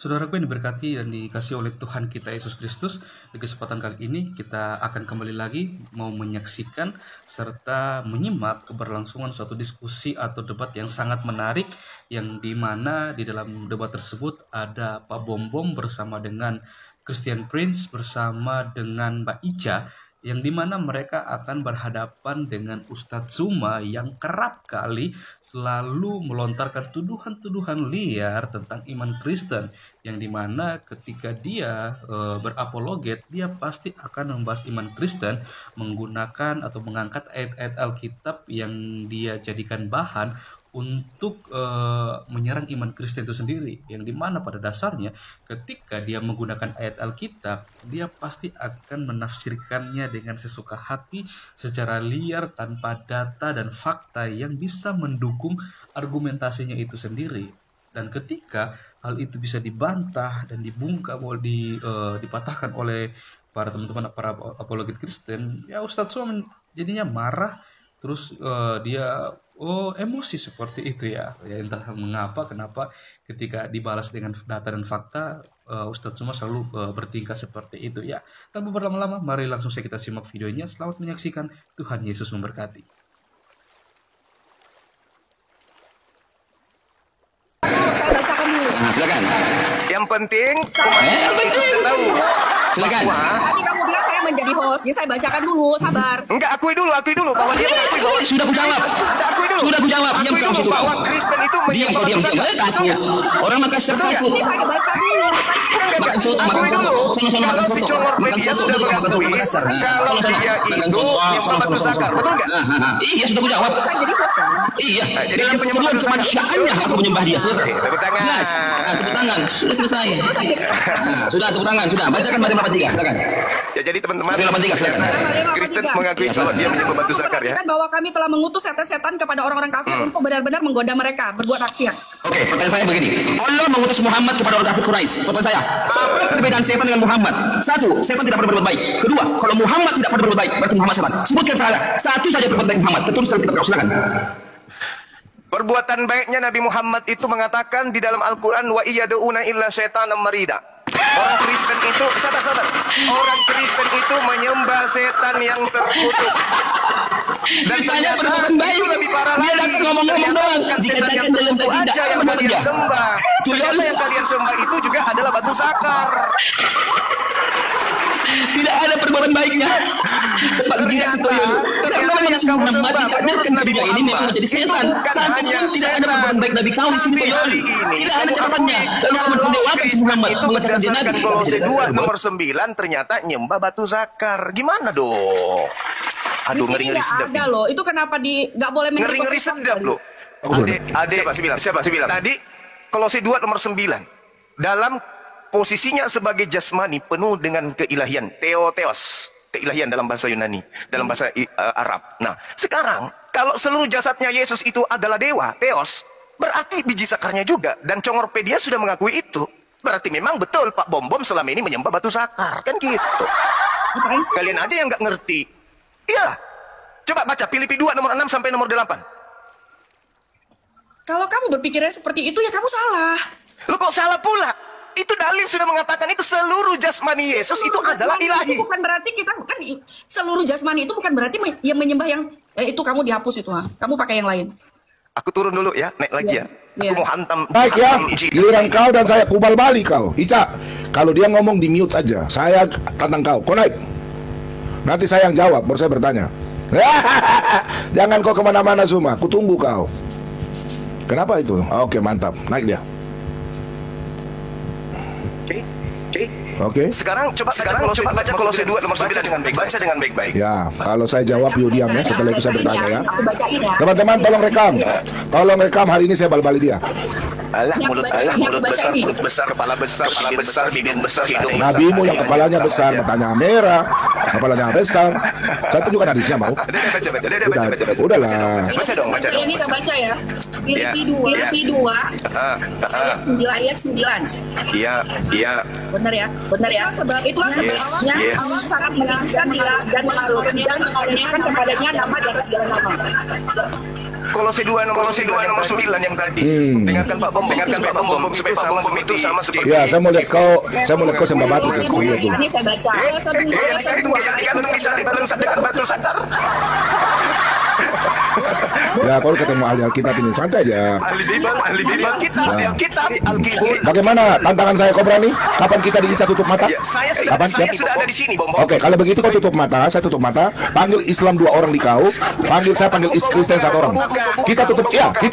Saudaraku yang diberkati dan dikasih oleh Tuhan kita Yesus Kristus, di kesempatan kali ini kita akan kembali lagi mau menyaksikan serta menyimak keberlangsungan suatu diskusi atau debat yang sangat menarik, yang dimana di dalam debat tersebut ada Pak Bom bersama dengan Christian Prince bersama dengan Mbak Ica, yang dimana mereka akan berhadapan dengan Ustadz Zuma yang kerap kali selalu melontarkan tuduhan-tuduhan liar tentang iman Kristen, yang dimana ketika dia berapologet, dia pasti akan membahas iman Kristen menggunakan atau mengangkat ayat-ayat Alkitab yang dia jadikan bahan untuk menyerang iman Kristen itu sendiri, yang dimana pada dasarnya ketika dia menggunakan ayat Alkitab, dia pasti akan menafsirkannya dengan sesuka hati secara liar tanpa data dan fakta yang bisa mendukung argumentasinya itu sendiri. Dan ketika hal itu bisa dibantah dan dibungkam, dipatahkan oleh para teman-teman para apologet Kristen, ya Ustadz Zuma jadinya marah, terus dia emosi seperti itu ya entah mengapa kenapa ketika dibalas dengan data dan fakta, Ustadz Zuma selalu bertingkah seperti itu ya. Tanpa berlama-lama, mari langsung saja kita simak videonya. Selamat menyaksikan. Tuhan Yesus memberkati. Saya bacakan dulu. Silakan. Yang penting tahu. Silakan. Tadi kamu bilang saya menjadi host, jadi saya bacakan dulu, sabar. Enggak, akui dulu bahwa dia mengakui bahwa Sudah ku jawab. akui dulu. Sudah ku jawab. Diam Akui kau dulu situ bahwa kau. Kristen itu Diam kau, diam. Takut. Orang Makassar takut. Ini saya baca dulu. Makan soto, Akui makan dulu. soto. Sono Kalau makan si soto. Congor Makan Media soto sudah dulu, makan soto mengakui Makassar. kalau dia itu nyembah batu sakar, betul nggak? Iya, sudah ku jawab. Saya jadi host kan? Iya. Jadi Dalam dia penyembah sebelum batu sakar. kemanusiaannya aku menyembah dia. Selesai. Oke, tepuk tangan. Jelas. Tepuk tangan. Sudah selesai. Sudah tepuk tangan. Sudah. Bacakan Mari 83. Silakan. Ya, jadi teman-teman, Mari 83. Silakan. Kristen mengakui kalau dia menyembah batu sakar ya. Bahwa kami telah mengutus setan-setan kepada orang-orang kafir untuk benar-benar menggoda mereka berbuat maksiat. Oke, pertanyaan saya begini. Allah mengutus Muhammad kepada orang kafir Quraisy. Pertanyaan saya, apa perbedaan setan dengan Muhammad? Satu, setan tidak pernah berbuat baik. Kedua, kalau Muhammad tidak pernah berbuat baik, berarti Muhammad setan. Sebutkan saya satu saja perbuatan baik Muhammad. Betul sekali, kita silakan. Perbuatan baiknya Nabi Muhammad itu mengatakan di dalam Al-Quran, wa iyada'una illa syaitanam marida. Orang Kristen itu, sabar. Orang Kristen itu menyembah setan yang terkutuk. Dan Ditanya ternyata perbuatan baik. itu lebih parah Dia lagi. datang ngomong-ngomong doang. Bukan setan yang Dikatakan dalam terkutuk tidak, aja yang apa kalian dia? sembah. Ternyata yang kalian sembah itu juga adalah batu sakar. Tidak ada perbuatan baiknya. Pak Gila Setoyono. Karena Nabi Muhammad ditakdirkan ke dunia ini memang menjadi setan. Satu pun tidak ada perbuatan baik Nabi kau di sini Toyono. Tidak ada catatannya. Lalu kamu mendewakan si Muhammad Itu mengatakan dia Nabi. berdasarkan Kolose 2 nomor 9 ternyata nyembah batu sakar. Gimana dong? Aduh, Di sini ngeri-ngeri nggak sedap. ada loh. Itu kenapa nggak boleh menjadi Ngeri-ngeri host? sedap loh. Siapa bilang? Tadi Kolose 2 nomor 9. Dalam posisinya sebagai jasmani penuh dengan keilahian, theos, keilahian dalam bahasa Yunani, dalam bahasa Arab. Nah, sekarang kalau seluruh jasadnya Yesus itu adalah dewa, theos, berarti biji sakarnya juga. Dan Congorpedia sudah mengakui itu. Berarti memang betul Pak Bom selama ini menyembah batu sakar, kan gitu. Ngapain sih? Kalian aja yang nggak ngerti. Iyalah. Coba baca Filipi 2 nomor 6 sampai nomor 8. Kalau kamu berpikirnya seperti itu ya kamu salah. Lu kok salah pula? Itu dalil sudah mengatakan itu seluruh jasmani Yesus itu adalah Jasmani ilahi. Itu bukan berarti kita kan seluruh jasmani itu bukan berarti yang menyembah yang itu kamu dihapus itu ha. Kamu pakai yang lain. Aku turun dulu ya, naik lagi ya. Iya. Aku mau hantam. Baik ya, hantam Iji. giliran kau dan saya kubal balik kau. Ica, kalau dia ngomong di mute saja. Saya tantang kau. Kau naik. Nanti saya yang jawab, baru saya bertanya. Jangan kau kemana-mana Zuma. Kutunggu kau. Kenapa itu? Oke, mantap. Naik dia. Oke. Sekarang coba baca Kolose 2 nomor 9 dengan baik. Baca dengan baik-baik. Ya, kalau saya jawab yuk diam ya. Setelah itu saya bertanya ya. Aku bacain ya. Teman-teman tolong rekam. Tolong rekam hari ini saya bal-balik dia. Alah, Ini aku mulut baca, ini aku baca besar, ini. perut besar, kepala besar, bibir besar, hidung besar. Nabimu yang kepalanya besar, matanya merah, kepalanya besar. Saya tunjukkan hadisnya mau. Baca. Udahlah. Baca dong. Ini kita baca ya. Filipi 2 ayat 9. Iya. Benar ya. Sebab itulah sebabnya Yes. Allah sangat menginginkan dia dan mengagungkan kepadanya nama di atas segala nama. Kolose 2 nomor 9 yang tadi. Dengarkan Pak Bom, supaya Pak Bom itu sama seperti Ya, saya mau lihat kau sembah batu. Ini saya baca. bisa dengan batu santar. Ya, kalau ketemu ahli Alkitab ini santai aja. Ahli bebas Alkitab. Bagaimana tantangan saya, kau berani? Kapan kita di Ica tutup mata? Ya, saya Kapan? sudah ada di sini, Bom. Oke, kalau begitu kau tutup mata, saya tutup mata. Panggil Islam 2 orang di kau, saya panggil Kristen 1 orang. Kita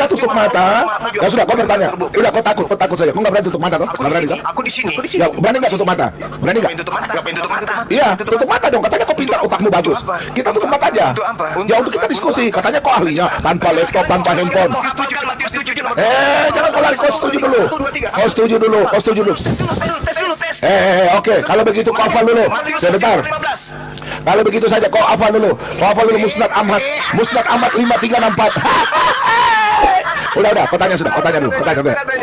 tutup mata. Ya sudah, kau bertanya. Udah, kau takut saja. Kau nggak berani tutup mata, kau? Nggak berani, kau? Aku di sini. Ya, berani nggak tutup mata? Berani nggak? Ngapain tutup mata? Iya, tutup mata dong. Katanya kau pintar, otakmu bagus. Kita tutup mata aja. Untuk apa? Ya, untuk kita diskusi. Katanya kau ahlinya, tanpa laptop, tanpa handphone. Jangan kau lari, kau setuju dulu. Kau setuju dulu. Oke. Kalau begitu kau hafal dulu. Sebentar. Kalau begitu saja kau hafal dulu. Musnad Ahmad 5364. Udah, kau tanya dulu.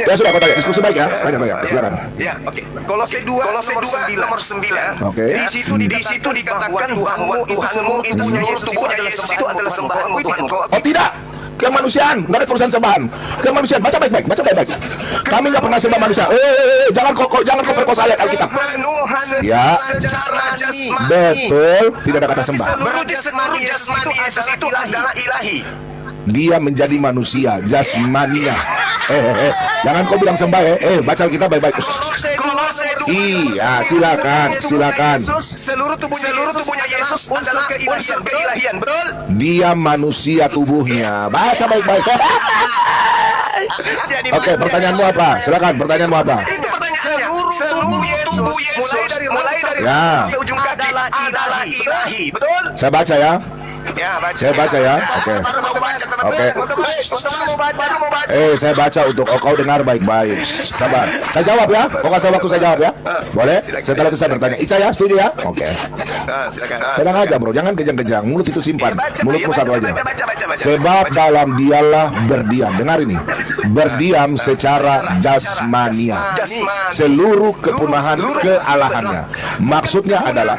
Ya sudah, kau tanya. Diskusi baik ya. Tanya. Silakan. Ya, oke. Kolose 2 nomor 9. Oke. Di situ dikatakan Tuhanmu itu seluruh tubuhnya Yesus itu adalah sembahanmu Tuhan. Oh tidak, kemanusiaan, nggak ada tulisan sembahan. Kemanusiaan, baca baik-baik. Kami nggak pernah sembah manusia. Jangan kau perkosa ayat Alkitab. Ya, betul, tidak ada kata sembah. Seluruh jasmani Yesus itu adalah ilahi. Dia menjadi manusia, jasmania. Jangan kau bilang sembah baca Alkitab baik-baik. Iya, silakan. Seluruh tubuhnya Yesus adalah keilahian, betul? Dia manusia tubuhnya. Baca baik-baik. Oke, pertanyaanmu apa? Silakan, pertanyaanmu apa? Itu pertanyaannya. Seluruh tubuh Yesus mulai dari Ya. sampai ujung kaki adalah ilahi, betul? Saya baca ya. Ya, baca. Saya baca ya. Oke. Saya baca untuk kau dengar baik-baik. Sabar. Saya jawab ya. Kau kasih waktu saya jawab ya. Boleh? Setelah itu saya bertanya. Ica ya, setuju ya? Oke. Silakan. Tenang aja bro, jangan kejang-kejang. Mulut itu simpan. Mulutmu satu aja. Baca. Sebab dalam dialah berdiam. Dengar ini. Berdiam secara jasmania. Seluruh kepunahan kealahannya. Maksudnya adalah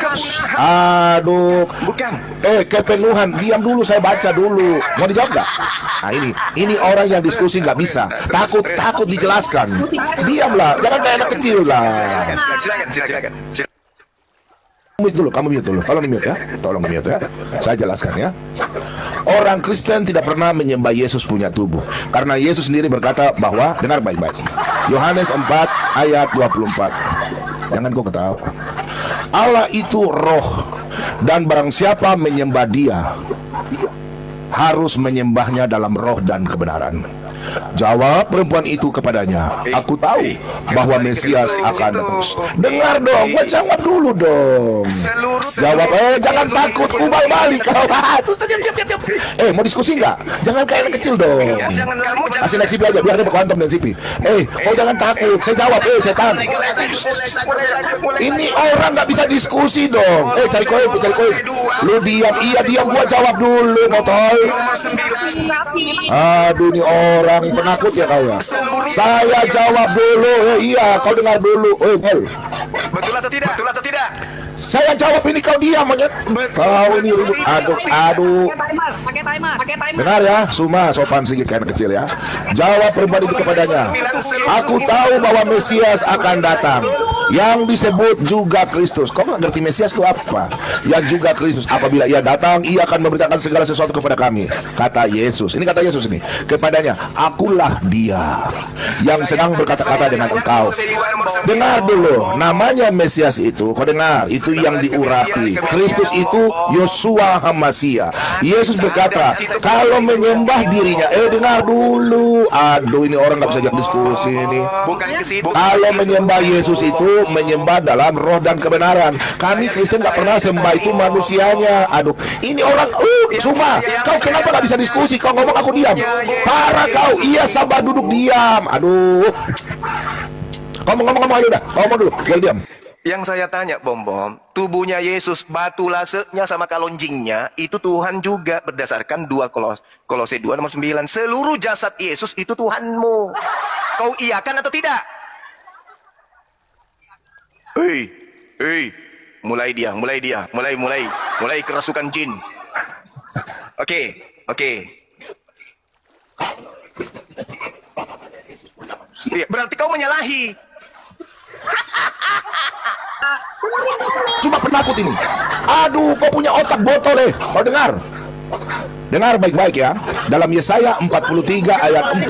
Bukan. kepenuhan. Diam dulu, saya baca dulu. Mau dijawab nggak? Nah ini orang yang diskusi nggak bisa. Takut dijelaskan. Diamlah, jangan kayak anak kecil lah. Silakan. Kamu mute dulu. Tolong mute ya. Saya jelaskan ya. Orang Kristen tidak pernah menyembah Yesus punya tubuh, karena Yesus sendiri berkata bahwa, dengar baik-baik, Yohanes 4 ayat 24. Jangan kau ketawa. Allah itu roh, dan barang siapa menyembah Dia harus menyembahnya dalam roh dan kebenaran. Jawab perempuan itu kepadanya, aku tahu bahwa Mesias akan datang. Dengar dong, gua jawab dulu dong. Jawab, jangan takut, kubal balik kau. Mau diskusi nggak? Jangan kayak anak kecil dong. Kasih naik sipi aja, biar dia berkontom dan sipi. Jangan takut, saya jawab, setan. Ini orang nggak bisa diskusi dong. Cari koin. Lu diam, gua jawab dulu, motor. Aduh, ini orang penakut ya kau ya. Saya jawab dulu. Iya, kau dengar dulu. Bol. Betul atau tidak? Saya jawab, ini kau diam aja. Kau ini ribut. Aduh. Pakai timer. Dengar ya, Suma sopan sedikit kayak anak kecil ya. Jawab perempuan itu kepadanya, aku tahu bahwa Mesias akan datang, yang disebut juga Kristus. Kau nggak ngerti Mesias itu apa? Yang juga Kristus. Apabila ia datang, ia akan memberitakan segala sesuatu kepada kami. Kata Yesus. Ini kata Yesus ini. Kepadanya, akulah Dia yang sedang berkata-kata dengan engkau. Dengar dulu, namanya Mesias itu, kau dengar, itu yang diurapi. Kristus itu Yosua Hamasia. Yesus berkata, kalau menyembah dirinya, dengar dulu. Aduh, ini orang nggak bisa ajak diskusi ini. Kalau menyembah Yesus itu menyembah dalam roh dan kebenaran. Kami Kristen nggak pernah sembah itu manusianya. Aduh, ini orang. Suma, kau kenapa nggak bisa diskusi? Kau ngomong aku diam. Parah kau. Iya, sabar, duduk diam. Aduh. Kau ngomong aja udah. Kau ngomong dulu. Biar diam. Yang saya tanya, Bom, tubuhnya Yesus, batu lasenya sama kalonjingnya, itu Tuhan juga berdasarkan Kolose 2 nomor 9. Seluruh jasad Yesus itu Tuhanmu. Kau iyakan atau tidak? Mulai kerasukan jin. Oke. Iya, berarti kau menyalahi. Cuma penakut ini. Aduh, kau punya otak botol Kau dengar? Dengar baik-baik ya. Dalam Yesaya 43 ayat 4.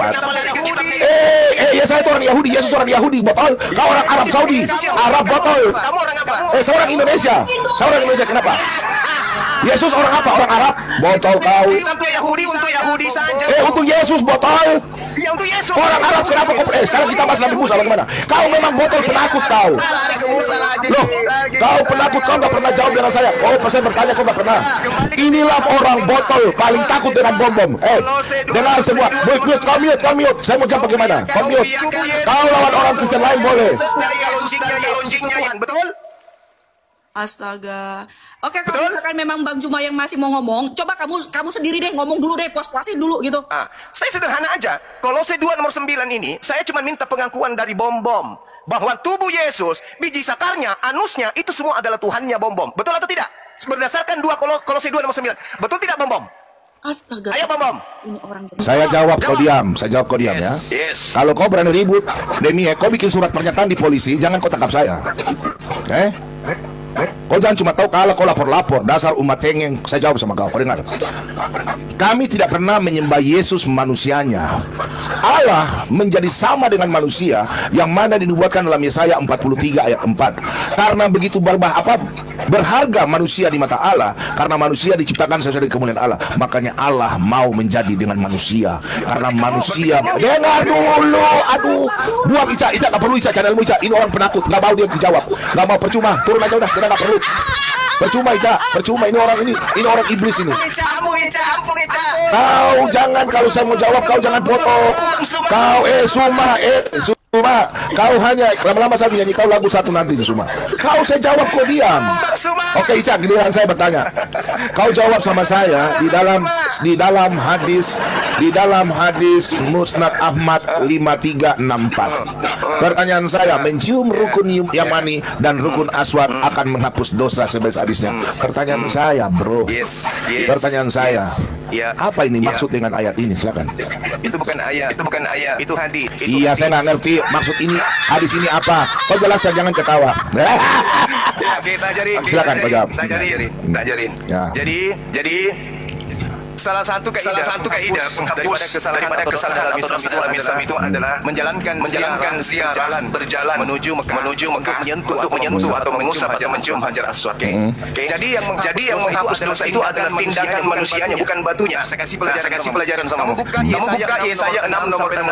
Yesaya itu orang Yahudi, Yesus orang Yahudi, botol. Kau orang Arab Saudi, Arab botol. Kamu orang apa? Saya orang Indonesia. Saya orang Indonesia, kenapa? Yesus orang apa? Orang Arab? Botol kau. Untuk Yahudi saja. Untuk Yesus botol. Ya untuk Yesus. Orang Arab kenapa kau? Sekarang kita bahas Nabi Musa bagaimana? Kau memang botol penakut kau. Loh, kau penakut, kau gak pernah jawab dengan saya. Saya bertanya, kau gak pernah. Inilah orang botol paling takut dengan bom-bom. Dengar semua. Kau mute. Saya mau jawab bagaimana? Kau mute. Kau lawan orang Kristen lain boleh. Betul? Astaga. Oke, kalau misalkan memang Bang Juma yang masih mau ngomong, coba kamu sendiri deh ngomong dulu deh, puas-puasin dulu gitu. Saya sederhana aja. Kolose 2 nomor 9 ini, saya cuma minta pengakuan dari bom-bom bahwa tubuh Yesus, biji sakarnya, anusnya itu semua adalah Tuhannya bom-bom. Betul atau tidak? Berdasarkan Kolose 2 nomor 9. Betul tidak bom-bom? Astaga. Ayo bom-bom. Ini orang. Saya jawab, kau diam. Saya jawab, kau diam ya. Yes. Kalau kau berani ribut, Demi, kau bikin surat pernyataan di polisi, jangan kau tangkap saya. Kau jangan cuma tahu kalau kau lapor-lapor. Dasar umat cengeng. Saya jawab sama kau dengar. Kami tidak pernah menyembah Yesus manusianya. Allah menjadi sama dengan manusia, yang mana dinubuatkan dalam Yesaya 43 ayat 4. Karena begitu berharga manusia di mata Allah, karena manusia diciptakan sesuai dengan kemuliaan Allah, makanya Allah mau menjadi dengan manusia. Karena manusia. Dengar dulu. Aduh, buang Ica gak perlu Ica, channelmu Ica. Ini orang penakut, gak mau dia dijawab. Gak mau, percuma, turun aja udah. Kita gak perlu. Percuma Ica, percuma. Ini orang iblis ini. Kau jangan, kalau saya mau jawab kau jangan potong. Kau Suma, kau hanya lama-lama saya menyanyi kau lagu satu nanti Suma. Kau saya jawab kau diam. Oke Ica, giliran saya bertanya. Kau jawab sama saya di dalam hadis Musnad Ahmad 5364. Pertanyaan saya, mencium rukun Yamani dan rukun Aswad akan menghapus dosa sebesar-besarnya. Pertanyaan saya, bro. Pertanyaan saya. Apa ini maksud dengan ayat ini? Silakan. Itu bukan ayat, itu hadis. Iya, saya nggak ngerti maksud ini hadis ini apa. Kau jelaskan, jangan ketawa. Kita ajarin. Silakan kau jawab. Kita ajarin. Ya. Jadi salah satu kaidah daripada kesalahan atau dalam Islam itu adalah menjalankan ziarah berjalan menuju Mekah untuk menyentuh atau mengusap atau mencium Hajar Aswad. Jadi yang menghapus dosa itu adalah tindakan manusianya, bukan batunya. Saya kasih pelajaran sama kamu. Buka Yesaya 6 nomor 6.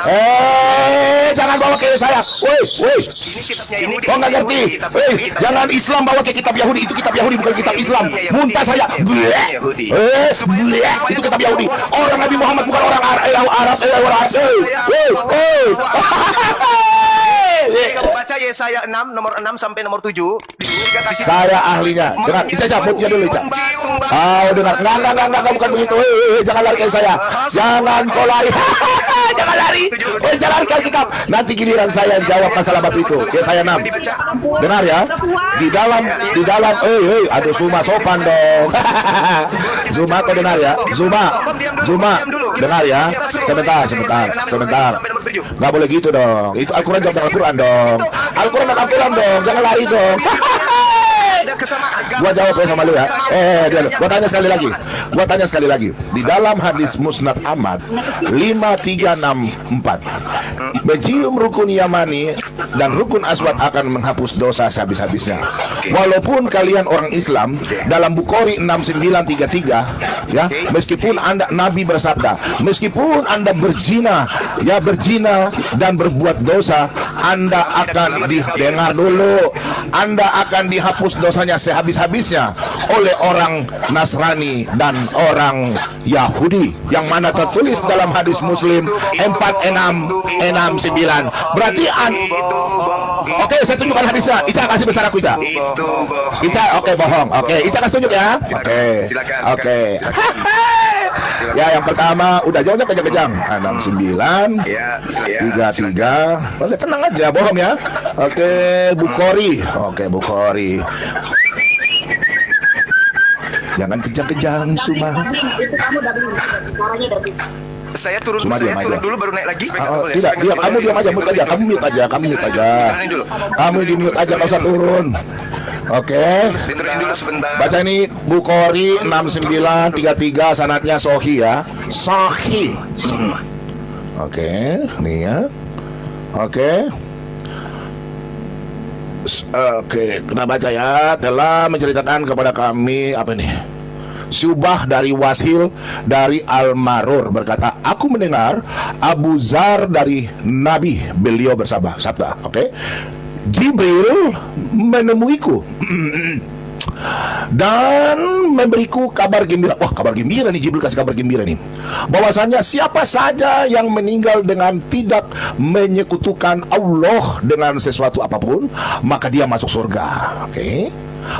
Jangan bawa ke Yesaya. Woi. Kau nggak ngerti. Jangan Islam bawa ke kitab Yahudi. Itu kitab Yahudi, bukan kitab Islam. Muntah saya. Itu kitab Yahudi. Orang Nabi Muhammad bukan orang Arab. Kamu baca Yesaya 6 nomor 6 sampai nomor 7. Saya ahlinya. Dengar, Ica cabutnya dulu Ica. Kau dengar. Enggak, bukan begitu. Jangan lari ke saya. Jangan kau lari. Jangan lari. Jangan lari ke kitab. Nanti giliran saya jawab masalah batu itu. Yesaya 6. Dengar ya. Di dalam. Aduh, Zuma sopan dong. Zuma, kau dengar ya. Zuma, dengar ya. Sebentar. Nggak boleh gitu dong. Itu Al-Quran, jawab Al-Quran dong. Al-Quran dong. Jangan lari dong. Gua jawab ya sama lu ya. Gua tanya sekali lagi. Di dalam hadis Musnad Ahmad 5364, mencium rukun Yamani dan rukun Aswad akan menghapus dosa sehabis-habisnya. Walaupun kalian orang Islam, dalam Bukhari 6933 ya, meskipun Anda, Nabi bersabda, meskipun Anda berzina dan berbuat dosa, Anda akan didengar dulu. Anda akan dihapus dosanya sehabis-habisnya oleh orang Nasrani dan orang Yahudi, yang mana tertulis dalam hadis Muslim 4669. Berarti Oke, saya tunjukkan hadisnya. Ica kasih besar aku, Ica. Oke, bohong. Oke, Ica kasih tunjuk ya. Oke. Ya, yang pertama udah jawabnya kejang-kejang. 69 33. Boleh tenang aja, bohong ya. Oke, Bukhari. Jangan kejang-kejang, Suma. Itu kamu suaranya Saya turun Cuma diam aja. dulu baru naik lagi. Tidak, diam. Kamu diam aja, mute aja. Kamu mute aja. Kamu di mute aja, nggak usah turun. Oke. Diturunin dulu sebentar. Baca ini Bukhari 6933, sanadnya Sahih ya. Sahih. Oke, nih ya. Oke. Oke, kita baca ya. Telah menceritakan kepada kami apa nih? Syubah dari Washil dari Al-Marur berkata, aku mendengar Abu Zar dari Nabi, beliau bersabda, oke, Jibril menemuiku dan memberiku kabar gembira. Wah, kabar gembira nih, Jibril kasih kabar gembira nih, bahwasanya siapa saja yang meninggal dengan tidak menyekutukan Allah dengan sesuatu apapun, maka dia masuk surga. Oke.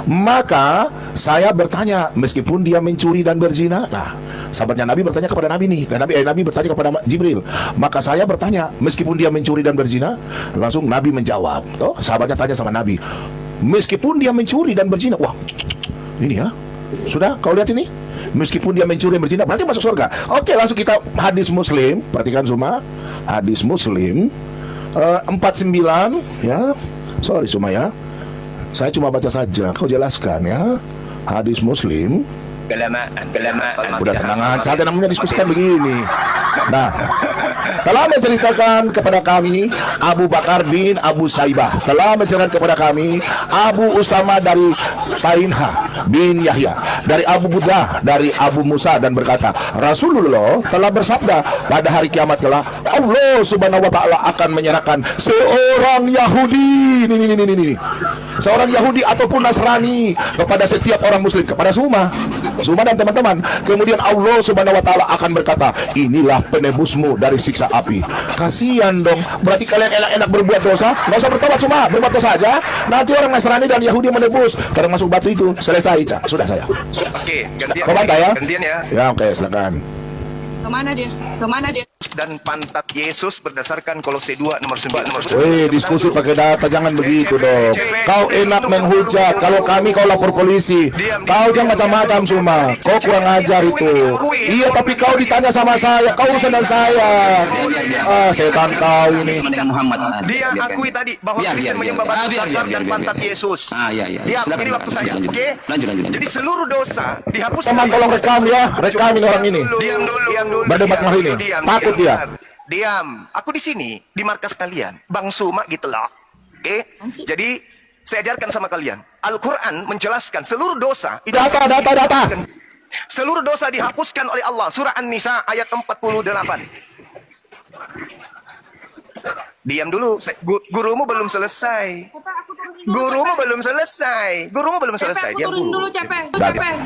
Maka saya bertanya, meskipun dia mencuri dan berzina. Nah, sahabatnya Nabi bertanya kepada Nabi nih, dan Nabi bertanya kepada Jibril. Maka saya bertanya, meskipun dia mencuri dan berzina. Langsung Nabi menjawab. Toh, sahabatnya tanya sama Nabi, meskipun dia mencuri dan berzina. Wah, ini ya. Sudah, kau lihat ini. Meskipun dia mencuri dan berzina, berarti masuk surga. Oke, langsung kita hadis Muslim. Perhatikan semua. Hadis Muslim 49 ya. Sorry semua ya. Saya cuma baca saja, kau jelaskan ya. Hadis Muslim. Kelamaan. Udah tenang aja, namanya diskusikan begini. Nah, telah menceritakan kepada kami Abu Bakar bin Abu Saibah, telah menceritakan kepada kami Abu Usama dari Sainha bin Yahya, dari Abu Budah, dari Abu Musa, dan berkata, Rasulullah telah bersabda, pada hari kiamat kelak Allah Subhanahu wa taala akan menyerahkan seorang Yahudi, ini seorang Yahudi ataupun Nasrani kepada setiap orang muslim, kepada Suma dan teman-teman. Kemudian Allah Subhanahu wa taala akan berkata, inilah penebusmu dari siksa api. Kasihan dong. Berarti kalian enak-enak berbuat dosa, nggak usah bertobat, cuma berbuat dosa aja. Nanti orang Nasrani dan Yahudi menebus, termasuk batu itu. Selesai, Ica. Sudah saya. Oke, gantian. Kau bantah ya? Gantian ya. Ya, oke, silakan. Kemana dia? Dan pantat Yesus berdasarkan Kolose 2 nomor 9. Wih, diskusi pakai data, jangan begitu dong. Kau enak menghujat, kalau kami kau lapor polisi. Kau jangan macam-macam semua. Kau kurang ajar itu. Iya, tapi kau ditanya sama saya, kau urusan dan saya. Setan kau ini. Dia akui tadi bahwa Kristen menyembah batu zakat dan pantat Yesus. Dia akui waktu saya. Oke. Jadi seluruh dosa dihapus. Teman, tolong rekam ya, rekamin orang ini. Diam dulu. Berdebat mah ini. Takut dia. Diam. Aku di sini di markas kalian, Bang Suma gitu loh. Oke. Jadi saya ajarkan sama kalian. Al-Quran menjelaskan seluruh dosa. Data. Seluruh dosa dihapuskan oleh Allah. Surah An-Nisa ayat 48. Diam dulu. Gurumu belum selesai. Diam dulu. Capek.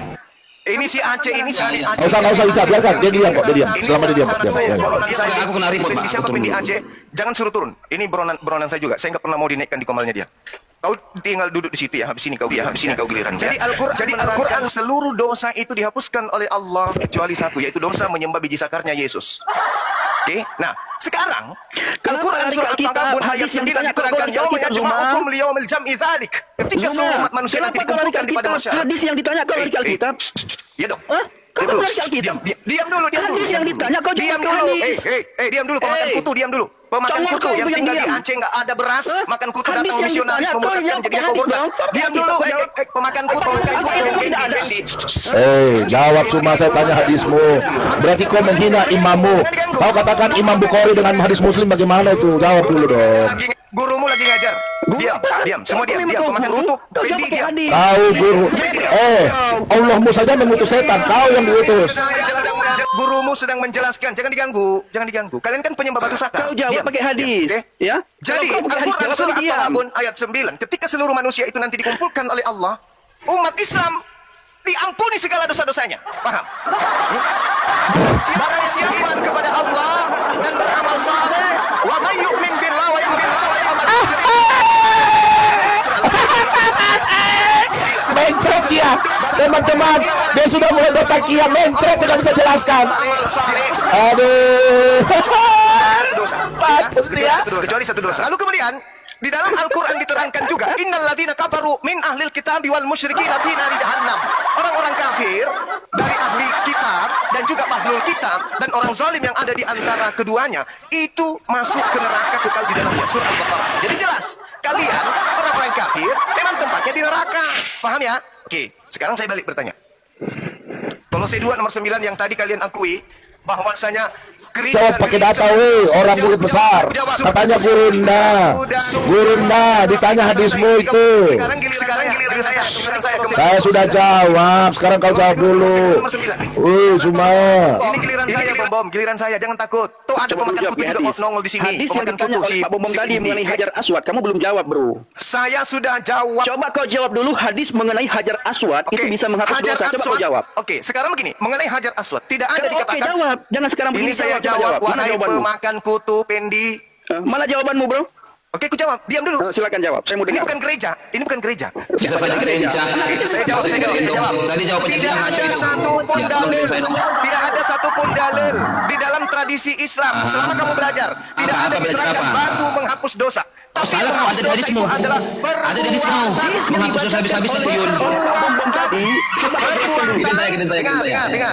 Ini si Aceh, ini si Aceh. Nggak usah Ica, biarkan dia diam kok, dia diam. Selama dia diam. Aku kena report, Pak. Siapa di Aceh? Jangan suruh turun. Ini buronan saya juga. Saya nggak pernah mau dinaikkan di komalnya dia. Kau tinggal duduk di situ ya. Habis ini kau giliran. Jadi Al-Quran seluruh dosa itu dihapuskan oleh Allah kecuali satu, yaitu dosa menyembah biji sakarnya Yesus. Oke. Nah, sekarang Al-Quran surah Al-Tankabun ayat 9 diterangkan yaumanya juma'ukum liyaumil jam'i dzalik. Ketika seluruh umat manusia nanti dikumpulkan pada masyarakat. Hadis yang ditanya kau dari Alkitab. Ya dong. Kau dari Alkitab. Diam dulu. Hadis yang ditanya kau diam dulu. Diam dulu, pemakan kutu, diam dulu. Pemakan kutu yang tinggal di Aceh nggak ada beras, makan kutu datang misionaris memudahkan jadi ekonomi. Diam dulu, pemakan kutu, jawab semua, saya tanya hadismu. Berarti kau menghina imammu. Kau katakan Imam Bukhari dengan hadis Muslim bagaimana itu? Jawab dulu dong. Gurumu lagi ngajar. Diam. Semua diam. Pemakan kutu. Kau guru. Allahmu saja mengutus setan. Kau yang diutus. Gurumu sedang menjelaskan. Jangan diganggu. Kalian kan penyembah batu saka. Kau jawab pakai hadis. Ya. Jadi Al-Quran surah Al-Tankabun ayat 9. Ketika seluruh manusia itu nanti dikumpulkan oleh Allah, umat Islam diampuni segala dosa-dosanya. Paham? Barang siapa kepada Allah dan beramal saleh, wa may yu'min billah wa ya'mal mencret dia, teman-teman. Dia sudah mulai bertakia, mencret, tidak bisa jelaskan. Aduh. Kecuali satu dosa. Lalu kemudian Di dalam Al-Quran diterangkan juga, innalladzina kafaru min ahlil kitab wal musyrikin fi nari jahannam. Orang-orang kafir dari ahli kitab dan juga ahlul kitab dan orang zalim yang ada di antara keduanya itu masuk ke neraka kekal di dalamnya. Surah Al-Baqarah. Jadi jelas, kalian orang-orang kafir memang tempatnya di neraka. Paham ya? Oke, sekarang saya balik bertanya. Kolose 2 nomor 9 yang tadi kalian akui bahwasanya Jawab pakai data, weh, orang mulut besar. Katanya Gurunda, ditanya hadismu itu. Sekarang giliran saya. Saya sudah jawab, sekarang kau jawab dulu. Semua. Ini giliran saya, Bom. Giliran saya, jangan takut. Tuh ada pemakan kutu juga nongol di sini. Hadis yang ditanya oleh Pak Bom tadi mengenai Hajar Aswad, kamu belum jawab, bro. Saya sudah jawab. Coba kau jawab dulu hadis mengenai Hajar Aswad itu bisa menghapus dosa. Coba kau jawab. Oke, sekarang begini, mengenai Hajar Aswad tidak ada Oke, dikatakan. jawab. Jangan sekarang begini. Ini saya jawab. Mana Wahai jawabanmu? pemakan kutu, Pendi. Mana jawabanmu, bro? Oke, aku jawab. Diam dulu. Silakan jawab. Saya mau Ini dengar. bukan gereja. Ini bukan gereja. Bisa saja gereja. Saya jawab. Tadi jawabannya Tidak dia ngaco ada itu. satupun Ya, tolong dalil. saya dong. Tidak ada satupun dalil di dalam tradisi Islam. Selama kamu belajar, tidak ada belajar diterangkan apa? batu menghapus dosa. Oh, salah kau, ada di hadismu. Ada di hadismu. Menghapus dosa habis-habisan, Tuyul. Kita saya. Dengar.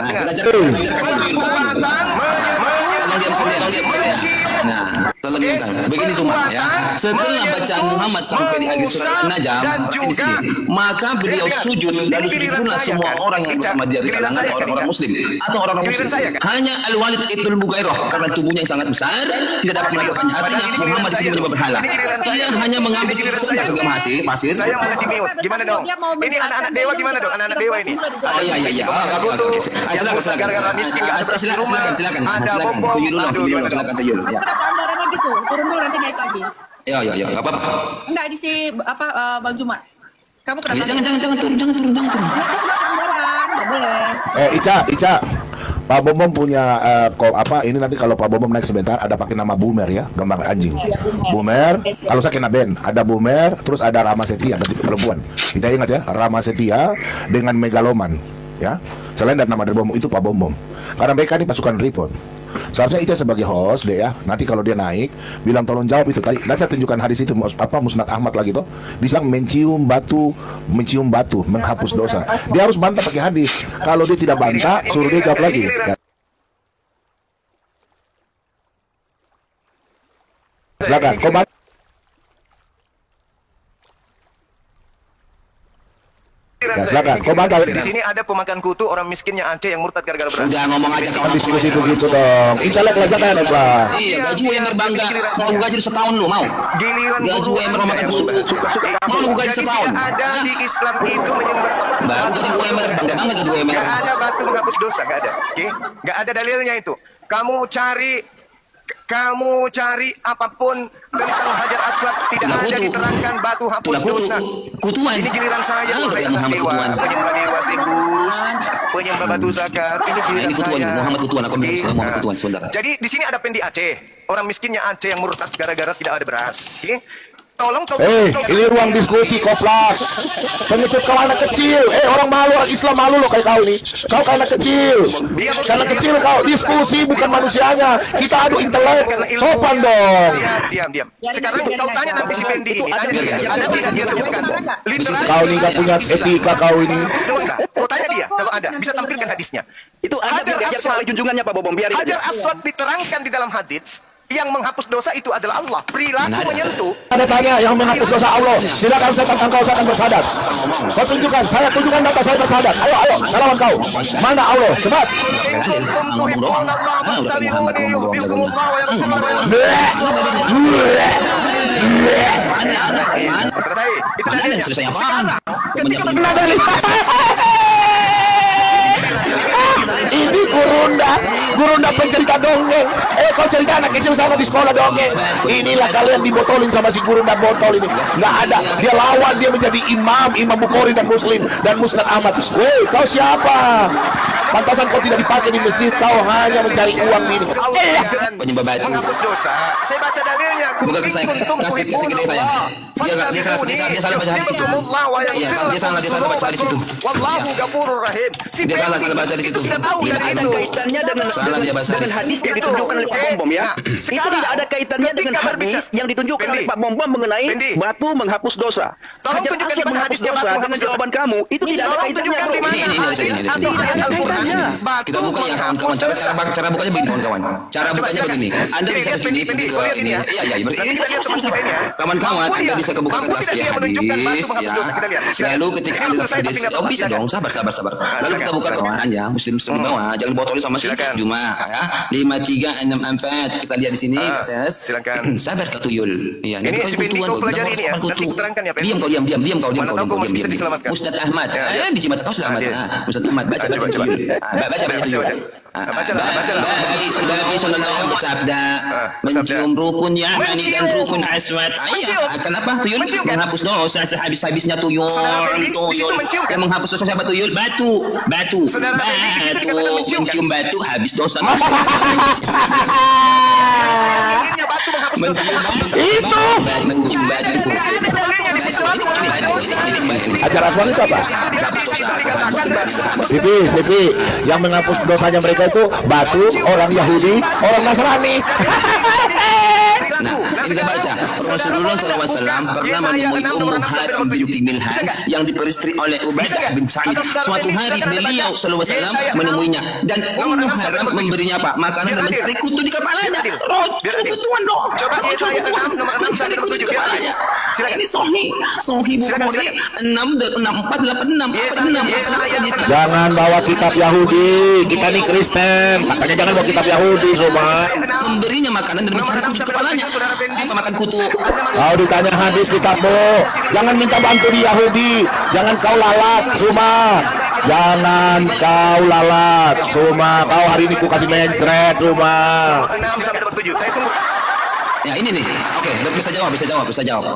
Nah, tolong diam. Begini semua ya. Setelah bacaan Muhammad sampai di akhir surat An-Najm, ini sini, maka beliau sujud dan sujudlah semua orang yang bersama dia di kalangan orang-orang Muslim atau orang-orang Muslim. Hanya Al-Walid Ibnu Mughirah karena tubuhnya yang sangat besar tidak dapat melakukannya. Artinya Muhammad di sini menyembah berhala. Dia hanya mengambil sebentar saja pasir. Saya malah di mute. Gimana dong? Ini anak-anak dewa gimana dong? Anak-anak dewa ini. Oh iya. Silakan. Tuyul dulu. Silakan Tuyul. Ya. Kenapa anggarannya gitu? Turun dulu nanti naik lagi. Ya, enggak apa-apa. Enggak di si Bang Juma. Kamu kenapa? Jangan turun. Enggak, kenapa anggaran? Enggak boleh. Ica. Pak Bom punya ini nanti kalau Pak Bom naik sebentar ada pakai nama Bumer ya, gambar anjing. Bumer. Kalau saya kena band, ada Bumer, terus ada Rama Setia, ada perempuan. Kita ingat ya, Rama Setia dengan Megaloman, ya. Selain dari nama dari Bom itu Pak Bom. Karena mereka ini pasukan report. Seharusnya Ica sebagai host deh ya. Nanti kalau dia naik, bilang tolong jawab itu tadi. Dan saya tunjukkan hadis itu Musnad Ahmad lagi tuh. Dibilang mencium batu, menghapus dosa. Dia harus bantah pakai hadis. Kalau dia tidak bantah, suruh dia jawab lagi. Ya. Silakan. Kau bantah. Ya, silakan. Kau bantah. Di sini ada pemakan kutu orang miskinnya Aceh yang murtad gara-gara beras. Udah ngomong aja kalau Diskusi begitu dong. Intelek aja kan, Pak. Iya, gaji UMR bangga. Mau gaji setahun lu mau? Giliran Gaji UMR makan dulu. Mau lu gaji setahun? Ada di Islam itu menyembah Baru gaji UMR bangga banget gaji UMR. Gak ada batu menghapus dosa, gak ada. Oke? Gak ada dalilnya itu. Kamu cari apapun tentang Hajar Aswad tidak ada diterangkan batu hapus dosa. Kutuan. Ini giliran saya wahai anak dewa, penyembah dewa Zeus, penyembah batu zakat. Ini giliran saya. Muhammad Kutuan, aku bisa Muhammad Kutuan, saudara. Jadi di sini ada pendi Aceh, orang miskinnya Aceh yang murtad gara-gara tidak ada beras. Oke? Tolong ini ruang diskusi koplak. Pengecut kau anak kecil. Orang malu, Islam malu loh kayak kau nih. Kau kayak anak kecil. Anak kecil kau diskusi bukan manusianya. Kita adu intelek. Sopan dong. Diam. Sekarang kau tanya nanti si Pendi ini. Tanya dia. Ada tidak dia temukan? Kau ini gak punya etika kau ini. Kau tanya dia kalau ada. Bisa tampilkan hadisnya. Itu ada diajarkan oleh junjungannya Pak Bom. Biarin Hajar Aswad diterangkan di dalam hadis. Yang menghapus dosa itu adalah Allah. Perilaku menyentuh. Ada tanya yang menghapus dosa Allah. Silakan saya tentang kau saya akan bersadat. Kau tunjukkan, saya tunjukkan data saya bersadat. Ayo, lawan kau. Mana Allah? Cepat. Selesai. Itu dalilnya. Sekarang, ketika ini Gurunda pencerita dongeng. Kau cerita anak kecil sana di sekolah dongeng. Inilah kalian dibotolin sama si Gurunda botol ini. Nggak ada. Dia lawan, dia menjadi Imam Bukhari dan Muslim dan Musnad Ahmad. Weh, kau siapa? Pantasan kau tidak dipakai di masjid. Kau hanya mencari uang ini. Penyembah batu. menghapus dosa. Saya baca dalilnya. Bukan saya, kasih ke saya. Dia salah baca hadis itu. Iya, dia salah baca hadis itu. Wallahu ghafurur rahim. Dia salah baca hadis itu. Sudah tahu dari itu. Kaitannya dengan Salah dia baca hadis. hadis yang ditunjukkan oleh Pak Bom ya. Itu tidak ada kaitannya dengan hadis yang ditunjukkan oleh Pak Bom mengenai batu menghapus dosa. Tolong Hajar tunjukkan di Aswad mana menghapus hadisnya batu dosa menghapus dengan dosa. jawaban kamu itu tidak ada Tolong kaitannya. tunjukkan di Bro. mana Ini, hadis sini. atau ayat Al-Quran. Kita buka yang kawan-kawan. Cara bukanya begini kawan-kawan. Cara bukanya begini. Anda bisa begini. Iya. Kawan-kawan, Anda bisa kebuka ke kelas ya hadis. Ya. Lalu ketika Anda hadis, oh bisa dong. Sabar. Lalu kita buka kawan ya. Muslim di bawah. Jangan botolin sama si Juma ya. 5364. Kita lihat di sini. Silakan. Sabar kau tuyul. Iya. Ini si Bendi kau pelajari ini ya. Nanti diterangkan ya. Diam kau. Mana tahu kau masih bisa diselamatkan. Ustaz Ahmad. Dijimat kau selamat. Ustaz Ahmad baca tuyul. Baca tuyul. Nabi sallallahu alaihi bersabda, mencium rukun Yamani dan rukun Aswad. Kenapa tuyul menghapus dosa sehabis-habisnya tuyul. Yang menghapus dosa siapa tuyul? Batu. Mencium batu habis dosa. Mencium batu. Hajar Aswad itu apa? Sipi, yang menghapus dosanya mereka itu batu, orang Yahudi, orang Nasrani. Nah, kita baca Rasulullah SAW pernah menemui Ummu Haram binti Milhan yang diperistri oleh Ubadah bin Sa'id. Suatu hari beliau SAW menemuinya dan Ummu Haram memberinya apa? Makanan dan mencari kutu di kepalanya. Kebutuhan dong. Coba saya 6 nomor 6 sampai nomor 7 kepalanya. Ini Sohi Bukhari 6486. Jangan bawa kitab Yahudi, kita nih Kristen. Makanya jangan bawa kitab Yahudi semua. Memberinya makanan dan mencari kutu di kepalanya. Apa makan kutu? Kau ditanya hadis kitabmu, jangan minta bantu di Yahudi. Jangan kau lalat, Suma. Kau hari ini ku kasih mencret, Suma. 6 sampai nomor 7. Saya tunggu. Ya ini nih, oke, bisa jawab.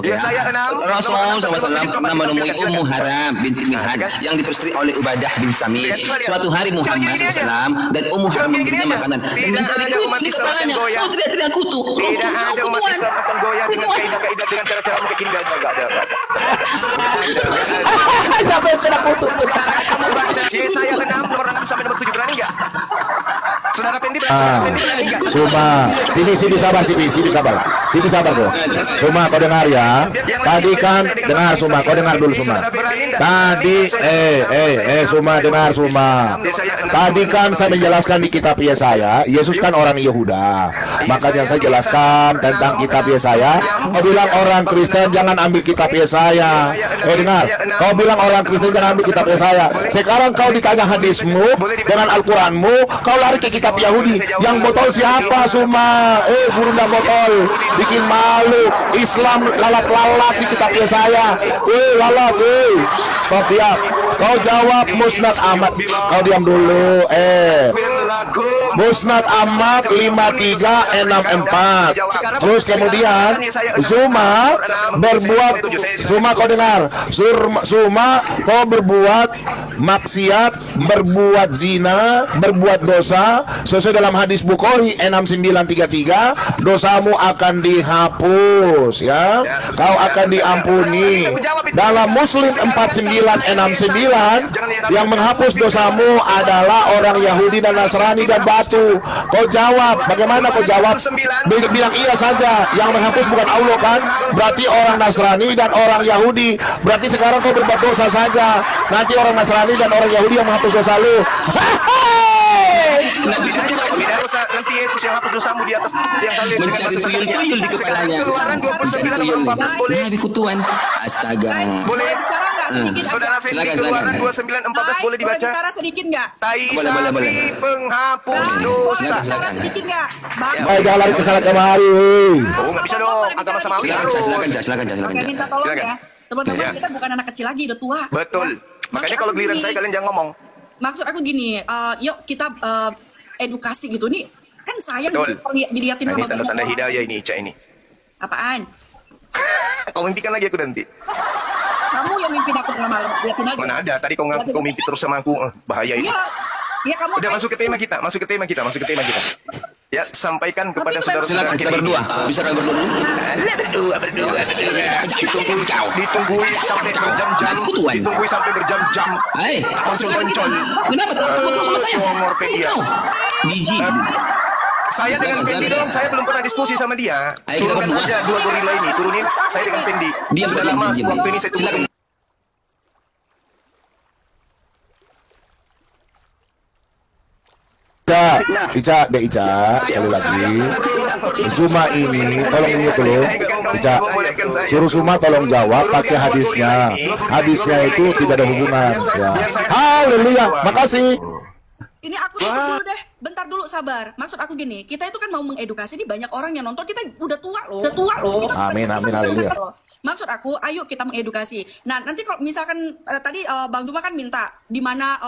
Oke, Ya, saya 6. Rasulullah SAW pernah menemui Ummu Haram binti Milhan yang diperistri oleh Ubadah bin Samit. Suatu hari Muhammad SAW dan Ummu Haram memberinya makanan dan mencari kutu di kepalanya. Oh, tidak kutu. Tidak ada umat Islam akan goyah dengan kaidah-kaidah dengan cara-cara mungkin enggak ada. Sampai sudah putus. Kamu baca. Saya 6 nomor 6 sampai nomor 7 berani enggak? Saudara Pendi berani enggak? Suma, sini sabar kau. Suma kau dengar ya. Tadi kan dengar Suma, kau dengar dulu Suma. Tadi Suma dengar Suma. Tadi kan saya menjelaskan di kitab Yesaya, Yesus kan orang Yehuda. Makanya saya jelaskan tentang kitab Yesaya. Kau bilang orang Kristen jangan ambil kitab Yesaya. Dengar, kau bilang orang Kristen jangan ambil kitab Yesaya. Sekarang kau ditanya hadismu dengan Al-Quranmu, kau lari ke kitab Yahudi. Yang botol siapa Suma? Burunda botol. Bikin malu. Islam lalat-lalat di kitab Yesaya. Lalat. Stop ya. Kau jawab Musnad Ahmad. Kau diam dulu. Musnad Ahmad 5364. Terus kemudian Suma kau dengar. Suma kau berbuat maksiat, berbuat zina, berbuat dosa sesuai dalam hadis Bukhari 6933, dosamu akan dihapus ya. Kau akan diampuni. Dalam Muslim 4969 yang menghapus dosamu adalah orang Yahudi dan Nasrani dan batu. Kau jawab, bagaimana kau jawab? Bilang iya saja. Yang menghapus bukan Allah kan? Berarti orang Nasrani dan orang Yahudi. Berarti sekarang kau berbuat dosa saja. Nanti orang Nasrani dan orang Yahudi yang menghapus dosa lu. Nanti Yesus yang hapus dosamu di atas yang salib. Mencari tuyul di kepalanya. Keluaran 29 nomor 14 boleh. Nabi kutuan. Astaga. Boleh. Bicara nggak sedikit? Saudara Fendi, Keluaran 29:14 boleh dibaca. Bicara sedikit nggak? Tai Boleh. sapi penghapus dosa. Bicara sedikit nggak? Bang. Jangan lari ke sana kemari. Oh, nggak bisa dong. Agama samawi harus. Silakan. Oke, minta tolong Silakan. ya. Teman-teman Ya. kita bukan anak kecil lagi, udah tua. Betul. Makanya kalau giliran saya kalian jangan ngomong. Maksud aku gini, yuk kita edukasi gitu nih. Kan sayang Betul. dilihatin Nah, ini sama tanda-tanda banyak orang. hidayah ini, Ica ini. Apaan? Kau mimpikan lagi aku nanti. Kamu yang mimpin aku tengah malam, liatin aja. Mana ada? Tadi kau ngaku kau mimpi terus sama aku. Bahaya ini. Iya, iya kamu. Udah masuk ke tema kita. Ya, sampaikan kepada Tapi saudara-saudara Silakan kita berdua. Bisa kalian berdua dulu? Ditungguin sampai berjam-jam. Ditungguin sampai berjam-jam. Hai, Koncol-koncol. kenapa takut sama saya? Komorpedia. Biji. Saya dengan Pendi dong, saya belum pernah diskusi sama dia. Ayo, kita Turunkan berdua. aja dua gorila ini, turunin. Saya dengan Pendi. Dia Sudah berdua, lama diam. waktu ini saya Silakan. tunggu. Ica, sekali lagi. Suma ini, tolong ini dulu. Ica, suruh Suma tolong jawab pakai hadisnya. Hadisnya itu tidak ada hubungan. Ya. Haleluya, makasih. Ini aku tutup dulu deh. Bentar dulu, sabar. Maksud aku gini, kita itu kan mau mengedukasi, nih banyak orang yang nonton, kita udah tua loh. Amin, haleluya. Maksud aku, ayo kita mengedukasi. Nah, nanti kalau misalkan tadi Bang Juma kan minta di mana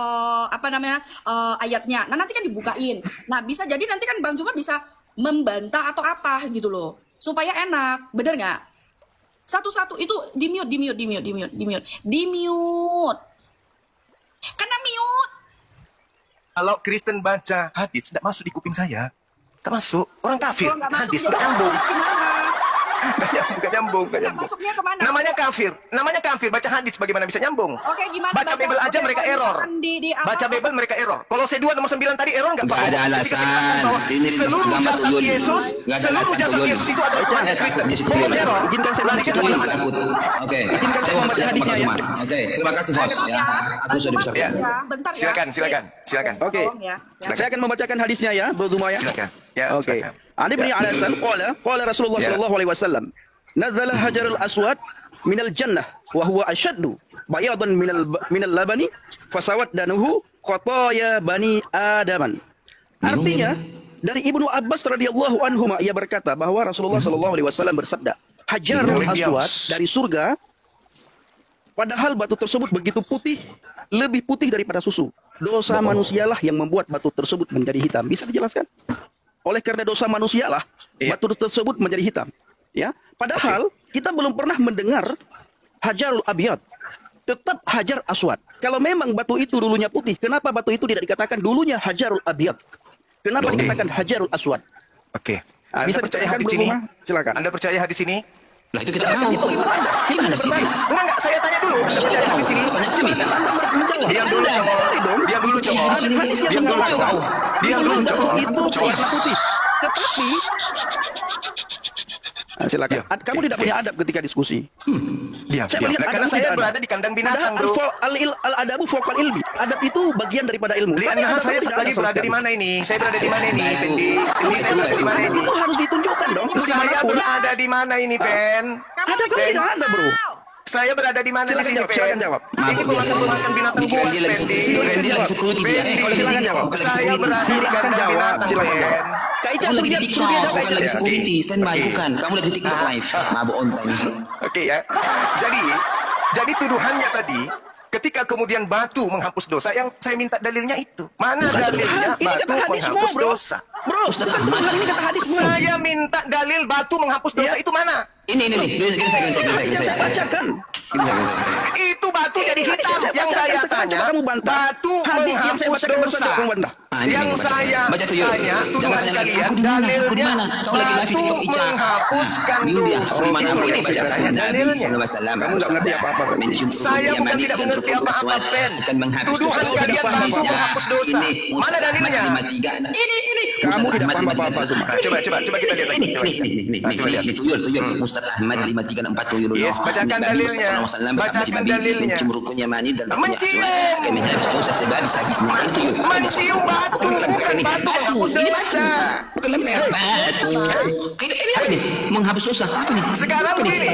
ayatnya. Nah, nanti kan dibukain. Nah, bisa jadi nanti kan Bang Juma bisa membantah atau apa gitu loh. Supaya enak. Bener nggak? Satu-satu itu di mute. Karena mute. Kalau Kristen baca hadis, tidak masuk di kuping saya. Tak masuk. Orang kafir. Kalau nggak masuk Hadis jadi nggak nyambung. gimana? Nggak nyambung. Masuknya kemana? Namanya kafir. Baca hadis bagaimana bisa nyambung? Oke, gimana? Baca Bible aja mereka kalau error. misalkan Baca Bible mereka error. Kalau C2:9 tadi error nggak? Nggak ada alasan. Ini seluruh gambar jasad tuyul. Yesus, Nggak ada seluruh alasan jasad tuyul. Yesus itu adalah Tuhan Saya Kristen. takut Yesus Kalau tuyul. error, Izinkan saya lari ke Tuyul mana? takut. Oke. Izinkan saya membaca hadisnya ya. Oke, terima kasih bos. Ya, aku sudah bisa. Ya. Bentar ya. Silakan. Oke. Tolong ya. Saya akan membacakan hadisnya ya, Bro Zuma ya. Silakan. Ya, Oke. silakan. Ada beri alasan qala Rasulullah Ya. sallallahu alaihi wasallam. Nazala hajarul aswad minal jannah wa huwa ashaddu bayadan minal labani fasawat danuhu khataya bani adaman. Artinya dari Ibnu Abbas radhiyallahu anhuma ia berkata bahwa Rasulullah sallallahu alaihi wasallam bersabda, hajarul aswad dari surga, padahal batu tersebut begitu putih, lebih putih daripada susu. Dosa manusialah yang membuat batu tersebut menjadi hitam. Bisa dijelaskan? Oleh karena dosa manusialah batu tersebut menjadi hitam. Ya, padahal kita belum pernah mendengar hajarul abyad. Tetap hajar aswad. Kalau memang batu itu dulunya putih, kenapa batu itu tidak dikatakan dulunya hajarul abyad? Kenapa dikatakan hajarul aswad? Oke. Nah, bisa Anda percaya diceritakan, hadis Bro ini? Zuma? Silakan. Anda percaya hadis ini? Lah itu kita tahu. Itu iman Anda. Kita Gimana sih? bertanya. Enggak, saya tanya dulu. Anda percaya hadis ini? Banyak sini. Anda menjawab. Diam dulu, Cok. Diam dulu, Cok. Hadis ini Hadis yang Diam dulu, mengatakan Cok. Diam dulu, batu Cok. itu warna putih. Tetapi silakan. Kamu tidak punya adab ketika diskusi. Diam. Saya melihat Karena adabmu saya tidak ada. berada di kandang binatang, Padahal bro. al-adabu fawqal ilmi. Adab itu bagian daripada ilmu. Tapi Lihatlah adab saya itu tidak lagi ada sama berada di sekali. mana ini? Saya berada di mana ini, Pendi? Ini saya berada di mana ini? Itu harus ditunjukkan dong. Saya Dimanapun. berada di mana ini, Pen? Ada kan tidak ada, bro. Saya berada di mana di Silakan sini, jawab, Pen? silakan jawab. Ini pemakan binatang Dikira buas, dia lagi Pendi. security, dia lagi security dia. Kalau Silakan security, jawab. bukan lagi Saya security. berada di Silakan kandang jawab. binatang, Silakan Pen. jawab. Kak Ica Kamu lagi di suruh TikTok, dia jawab. bukan lagi security, standby, Oke. bukan. Kamu lagi di TikTok live. Mabuk onta ini. Oke ya. Jadi tuduhannya tadi ketika kemudian batu menghapus dosa, yang saya minta dalilnya itu. Mana dalilnya Ini kata batu hadis semua, menghapus bro. dosa? Bro, bukan Tuhan, ini kata hadis semua. Saya minta dalil batu menghapus dosa itu mana? Ini nih. Gini Saya bacakan. Itu batu jadi hitam. Yang saya Sekarang tanya, coba kamu bantah. batu Hadis yang saya menghapus bacakan baru dosa. saja kamu bantah. Yang saya baca tuyul. tanya, Jangan tuduhan tanya lagi, kalian, aku di mana? Aku di dalilnya mana? Kau lagi live di batu TikTok Ica. menghapuskan Bingung dia. dosa. Di mana Itu ini yang saya baca tanya, dalilnya. Kamu nggak ngerti apa-apa, Pen. Saya bukan tidak mengerti apa-apa, Pen. Tuduhan kalian batu menghapus dosa. Mana dalilnya? Ini. Kamu tidak paham apa-apa, Zuma. Nah, coba kita lihat lagi. Coba. Ini tuyul. Ustaz Ahmad 534 tuyul. Yes, bacakan dalilnya. Bacakan dalilnya. Mencium rukunnya mani dan Mencium. Kami habis dosa habis nih tuyul. Mencium batu, bukan batu menghapus dosa. Bukan lemper batu. Ini apa nih? Menghapus dosa. Apa nih? Sekarang begini.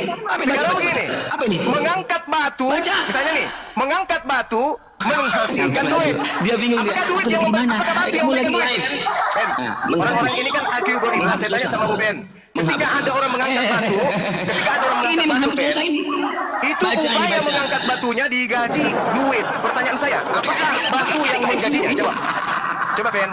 Apa ini? Mengangkat batu. Baca. Misalnya nih, mengangkat batu menghasilkan duit. Dia bingung dia. Apakah duit yang Aku lagi di mana? apakah batu yang Kamu lagi memberikan duit? live. Ben, Nah, orang-orang ini kan aku gorila. Saya tanya sama Bu Ben. Ketika ada orang mengangkat batu, Ini menghapus Ben, dosa ini. itu Baca, ini upaya baca. mengangkat batunya digaji duit. Pertanyaan saya, apakah batu yang menggajinya? Jawab. Coba Ben.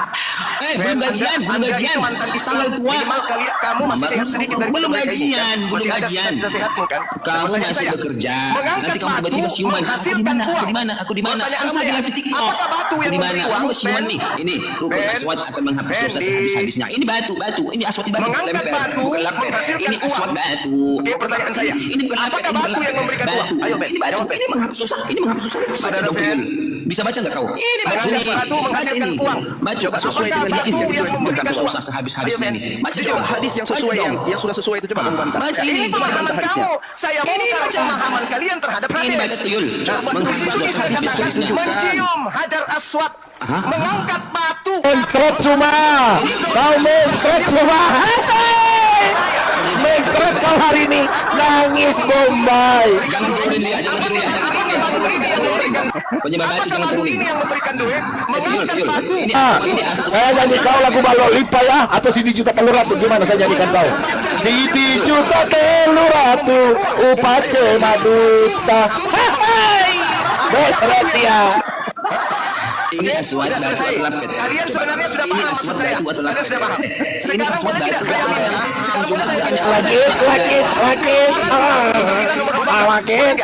Belum gajian, belum Anda gajian. itu mantan Islam. Tanggal tua. Minimal kamu masih sehat sedikit dari Belum mereka ini, kan? gajian, belum Masih ada gajian. sisa-sisa sehatmu kan? Kamu Pertanyaan masih saya, bekerja. mengangkat Nanti kamu batu tiba-tiba siuman. menghasilkan uang. Aku di mana? Pertanyaan Kamu saya, lagi live di TikTok. apakah batu yang Di mana? memberi uang, Kamu siuman Ben? nih. Ini rukun Ben? aswad akan menghapus dosa Ben, sehabis-habisnya. Ini batu. Ini aswad batu. Mengangkat Lemper, batu bukan lemper. menghasilkan Ini aswad uang. batu. Oke, pertanyaan saya. Ini bukan lemper. Apakah ini bukan batu yang lemper. memberikan uang? Batu. Ayo, Ben, Ini batu. jawab, Ben. Ini menghapus dosa. Ini menghapus dosa. Baca Saudara dong, Ben. bisa baca nggak kau? Ini baca Mengangkat ini. batu menghasilkan Baca ini. uang. Baca Coba, sesuai apakah dengan batu yang memberikan dosa uang? sehabis-habisnya Ayo, Ben. ini. Baca Jujur, dong. Hadis yang Baca sesuai dong. yang sudah sesuai itu coba kamu bantah. Baca Ini ini. pemahaman hadisnya. kamu. Saya bongkar pemahaman kalian terhadap Ini hadis. baca tuyul. Di situ dikatakan mencium hajar aswad, mengangkat batu. Mencret semua. Kau mencret semua. Mencret kau hari ini. Nangis Bombay. Jangan turunin dia, jangan turunin dia. Penyebab batu Apakah jangan batu turunin. ini yang memberikan duit? Mengangkat Tuyul, batu. ini Ah, asas. saya nyanyi kau lagu Balok Lipa ya, atau Sidi Juta Telur Ratu, gimana saya nyanyikan kau? Sidi Juta Telur Ratu, upace maduta. Hai, becret ya. Ini aswad Sudah batu selesai. atau lapet. Kalian sebenarnya sudah Ini paham aswad maksud saya. batu atau Kalian lapet. sudah paham. Ini Sekarang aswad boleh tidak batu saya atau tanya? lapet. Sekarang boleh saya tanya?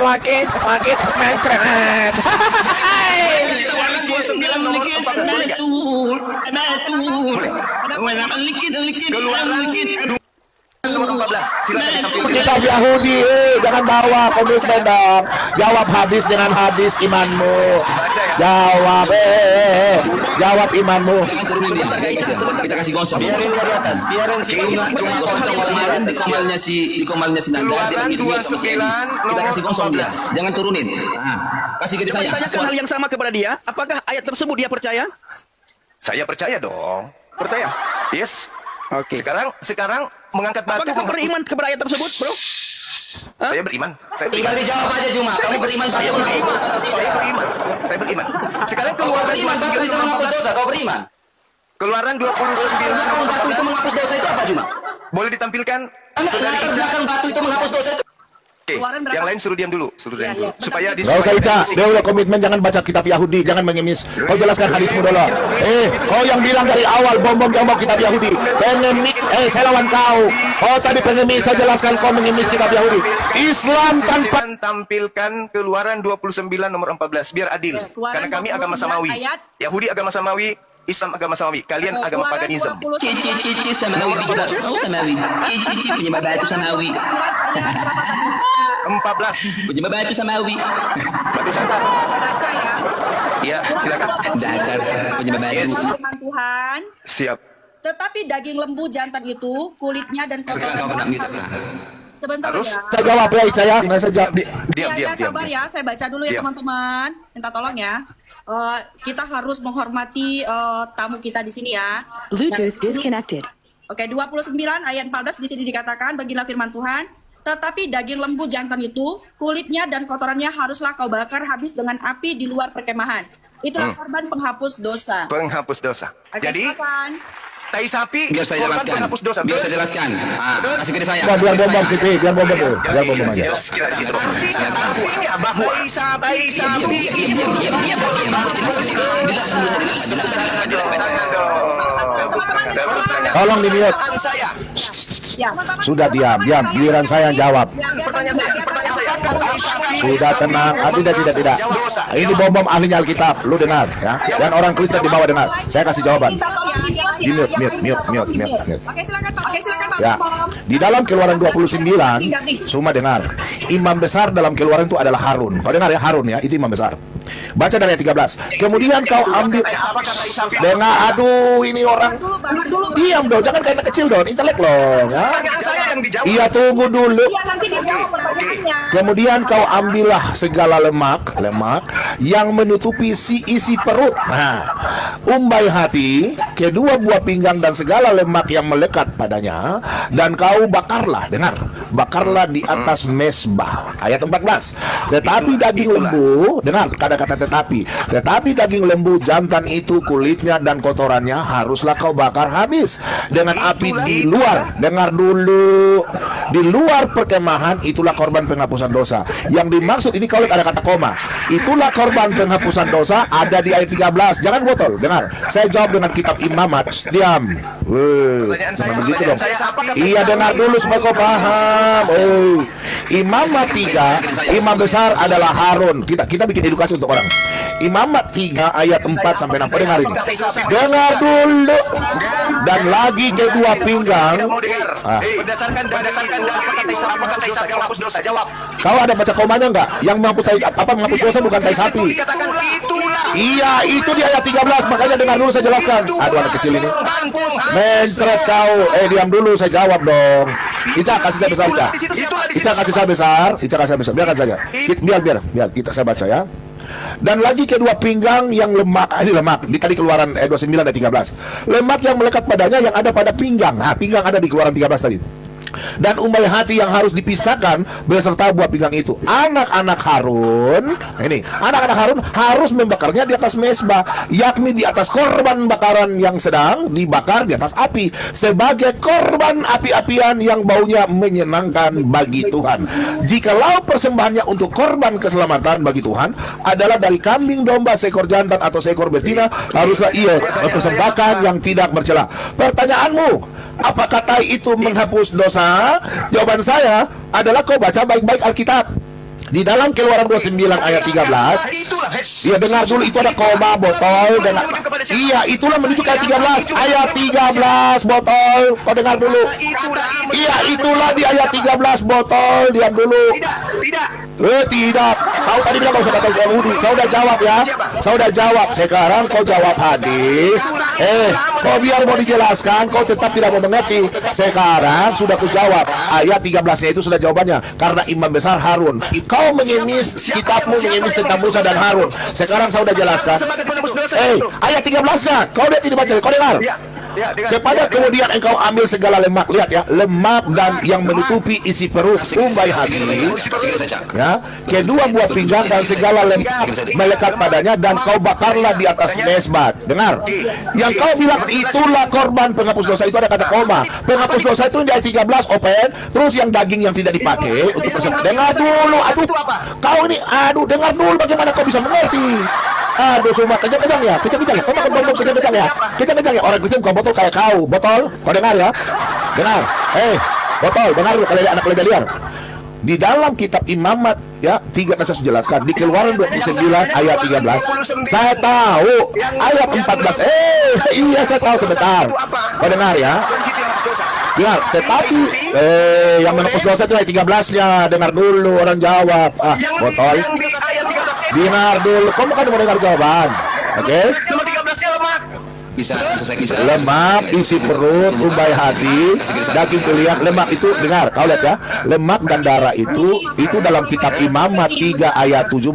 Lakit, mencret. Hai. Keluaran 29 nomor 14 nomor 14. Silakan ditampilkan. Kitab Yahudi, jangan bawa komitmen dong. Jawab hadis dengan hadis imanmu. Jawab imanmu. Jangan turunin dia. Kita kasih gosong. Biarin dia di atas, biarin si Kemarin di komalnya si Nanda dia bagi duit sama si Elis. Kita kasih gosong dia. Jangan turunin. Nah, kasih ke saya. Tanyakan hal yang sama kepada dia, apakah ayat tersebut dia percaya? Saya percaya dong. Percaya. Yes. Oke. Sekarang mengangkat batu. Apakah kamu beriman kepada ayat tersebut, bro? Saya beriman. Tinggal dijawab aja cuma. Kamu beriman Saya beriman. Saya beriman. Sekarang keluaran batu bisa menghapus dosa. Kau beriman. Keluaran 29 Belakang batu itu menghapus dosa itu apa cuma? boleh ditampilkan. Latar belakang batu itu menghapus dosa itu. Oke, Keluaran berapa? yang lain suruh diam dulu, supaya Gak usah Ica, dia udah komitmen jangan baca kitab Yahudi, jangan mengemis. Kau jelaskan hadismu dulu. Kau yang bilang dari awal bom yang mau kitab Yahudi. Pengemis, saya lawan kau. Oh tadi pengemis, saya jelaskan kau mengemis kitab Yahudi. Islam tanpa tampilkan Keluaran 29 nomor 14 biar adil. Keluaran Karena kami agama 29 samawi. ayat. Yahudi agama samawi, Islam agama samawi. Kalian agama Keluaran paganisme. 29 Cici samawi bos. Oh samawi. Cici penyembah batu samawi. ayat berapa tadi? 14. Penyembah batu samawi. Batu satu. Baca ya. Ya, silakan. Dasar penyembah batu. Firman Tuhan. Siap. Tetapi daging lembu jantan itu, kulitnya dan Kau kena kotorannya gitu harus... kan. Sebentar Harus. ya. saya jawab ya Ica ya. Nah, saya jawab. Ya, sabar ya. Saya baca dulu ya Diam. teman-teman. Minta tolong ya. Kita harus menghormati tamu kita di sini ya. Bluetooth disconnected. Oke, 29 ayat 14 di sini dikatakan, bagilah firman Tuhan, tetapi daging lembu jantan itu, kulitnya dan kotorannya haruslah kau bakar habis dengan api di luar perkemahan. Itulah korban penghapus dosa. Penghapus dosa. Oke, Jadi, silakan. tai sapi Biar saya korban jelaskan. penghapus dosa. Biar saya jelaskan. Kasih ke saya. Biar bom sih, biar bom dulu. Biar bom aja. Artinya bahwa tai sapi Tolong di mute. saya. Ya. Sudah diam, giliran saya yang jawab. Pertanyaan saya, tai sapi Sudah tenang, tidak. Ini bom ahlinya Alkitab, lu dengar ya. Dan orang Kristen di bawah dengar. Saya kasih jawaban. Di mute. Oke, silakan Pak. Ya, di dalam Keluaran 29, semua dengar. Imam besar dalam Keluaran itu adalah Harun. Kau dengar ya, Harun ya, itu imam besar. Baca dari ayat 13. Kemudian kau ambil dengar, aduh ini orang diam dong, jangan kayak anak kecil dong, intelek loh ya. Pertanyaan saya yang dijawab. Iya tunggu dulu. Iya, nanti dijawab pertanyaannya. Kemudian kau ambillah segala lemak yang menutupi isi perut. Nah, umbai hati, kedua buah pinggang dan segala lemak yang melekat padanya, dan kau bakarlah, dengar, bakarlah di atas mesbah. Ayat 14. Tetapi daging lembu, dengar kata-kata tetapi daging lembu jantan itu, kulitnya dan kotorannya haruslah kau bakar habis dengan api di luar. Dengar dulu, di luar perkemahan, itulah korban penghapusan dosa. Yang dimaksud ini, kalau ada kata koma, itulah korban penghapusan dosa, ada di ayat 13. Jangan botol, dengar. Saya jawab dengan kitab Imamat. Diam. Jangan begitu dong. Iya, dengar dulu supaya kau paham. Imamat 3, imam besar adalah Harun. Kita bikin edukasi untuk orang. Imamat 3 ayat 4 sampai 6. Dengar ini. Dengar dulu. Dan lagi kedua pinggang. Berdasarkan apa kata Isa menghapus dosa? Jawab. Kau ada baca komanya enggak? Yang menghapus dosa bukan tai sapi. Iya, itu di ayat 13. Makanya dengar dulu saya jelaskan. Aduh, anak kecil ini. Mencret kau. Diam dulu, saya jawab dong. Ica kasih saya besar, Ica. Ica kasih saya besar. Ica kasih saya besar. Biarkan saja. Biar kita saya baca ya. Dan lagi kedua pinggang yang lemak, ini lemak di tadi Keluaran 29 dan 13. Lemak yang melekat padanya yang ada pada pinggang. Nah, pinggang ada di Keluaran 13 tadi. Dan umbai hati yang harus dipisahkan beserta buah pinggang itu. Anak-anak Harun, anak-anak Harun harus membakarnya di atas mesbah, yakni di atas korban bakaran yang sedang dibakar di atas api, sebagai korban api-apian yang baunya menyenangkan bagi Tuhan. Jikalau persembahannya untuk korban keselamatan bagi Tuhan adalah dari kambing domba, seekor jantan atau seekor betina, haruslah ia mempersembahkan yang tidak bercela. Pertanyaanmu, apakah tai itu menghapus dosa? Jawaban saya adalah kau baca baik-baik Alkitab. Di dalam Keluaran 29 ayat 13. Iya, dengar dulu, itu ada koma, botol. Iya, itulah menunjuk ayat 13. Ayat 13, botol. Kau dengar dulu. Iya, itulah di ayat 13, botol. Diam dulu. Tidak. Kau tadi bilang kau sudah tahu Yahudi. Saya udah jawab ya. Saya udah jawab. Sekarang kau jawab hadis. Kau biar mau dijelaskan, kau tetap tidak mau mengerti. Sekarang sudah ku jawab. Ayat 13-nya itu sudah jawabannya. Karena imam besar Harun. Kau mengemis, kitabmu mengemis tentang Musa dan Harun. Sekarang saya sudah jelaskan. Ayat 13-nya. Kau lihat ini baca. Kau dengar. Kepada kemudian engkau ambil segala lemak, lihat ya, lemak dan yang menutupi isi perut, umbai hati, ya, kedua buah pinggang dan segala lemak melekat padanya, dan kau bakarlah di atas mesbah. Dengar, yang kau bilang itulah korban penghapus dosa, itu ada kata koma. Penghapus dosa itu di ayat 13 open, terus yang daging yang tidak dipakai untuk persembahyan. Dengar dulu, kau ini, dengar dulu bagaimana kau bisa mengerti. Semua kejang-kejang ya, kejang-kejang ya, kejang-kejang ya. Orang Kristen bukan botol kayak kau, botol. Kau dengar ya, dengar. Botol, dengar lu kalau anak leda liar. Di dalam kitab Imamat ya 3 saya sudah jelaskan di Keluaran 29 ayat 13. Saya tahu ayat 14. Iya saya tahu sebentar. Kau dengar ya. Ya, tetapi yang menghapus dosa itu ayat 13-nya. Dengar dulu, orang jawab. Botol. Dengar dulu. Kamu kan mau dengar jawaban. Oke? Bisa lemak isi perut, umbai hati, daging pilihan. Lemak itu, dengar, kau lihat ya, lemak dan darah itu dalam kitab Imamat 3 ayat 17.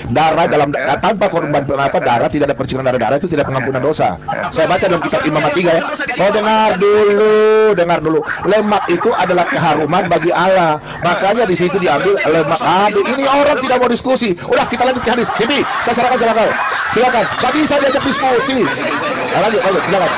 Darah dalam tanpa korban darah tidak ada percikan darah itu tidak pengampunan dosa. Saya baca dalam kitab Imamat 3 ya. Kau dengar dulu. Lemak itu adalah keharuman bagi Allah. Makanya di situ diambil lemak. Ini orang tidak mau diskusi. Udah kita lanjut ke hadis. Jadi saya silakan. Tadi saya diajak diskusi. Lanjut, silakan.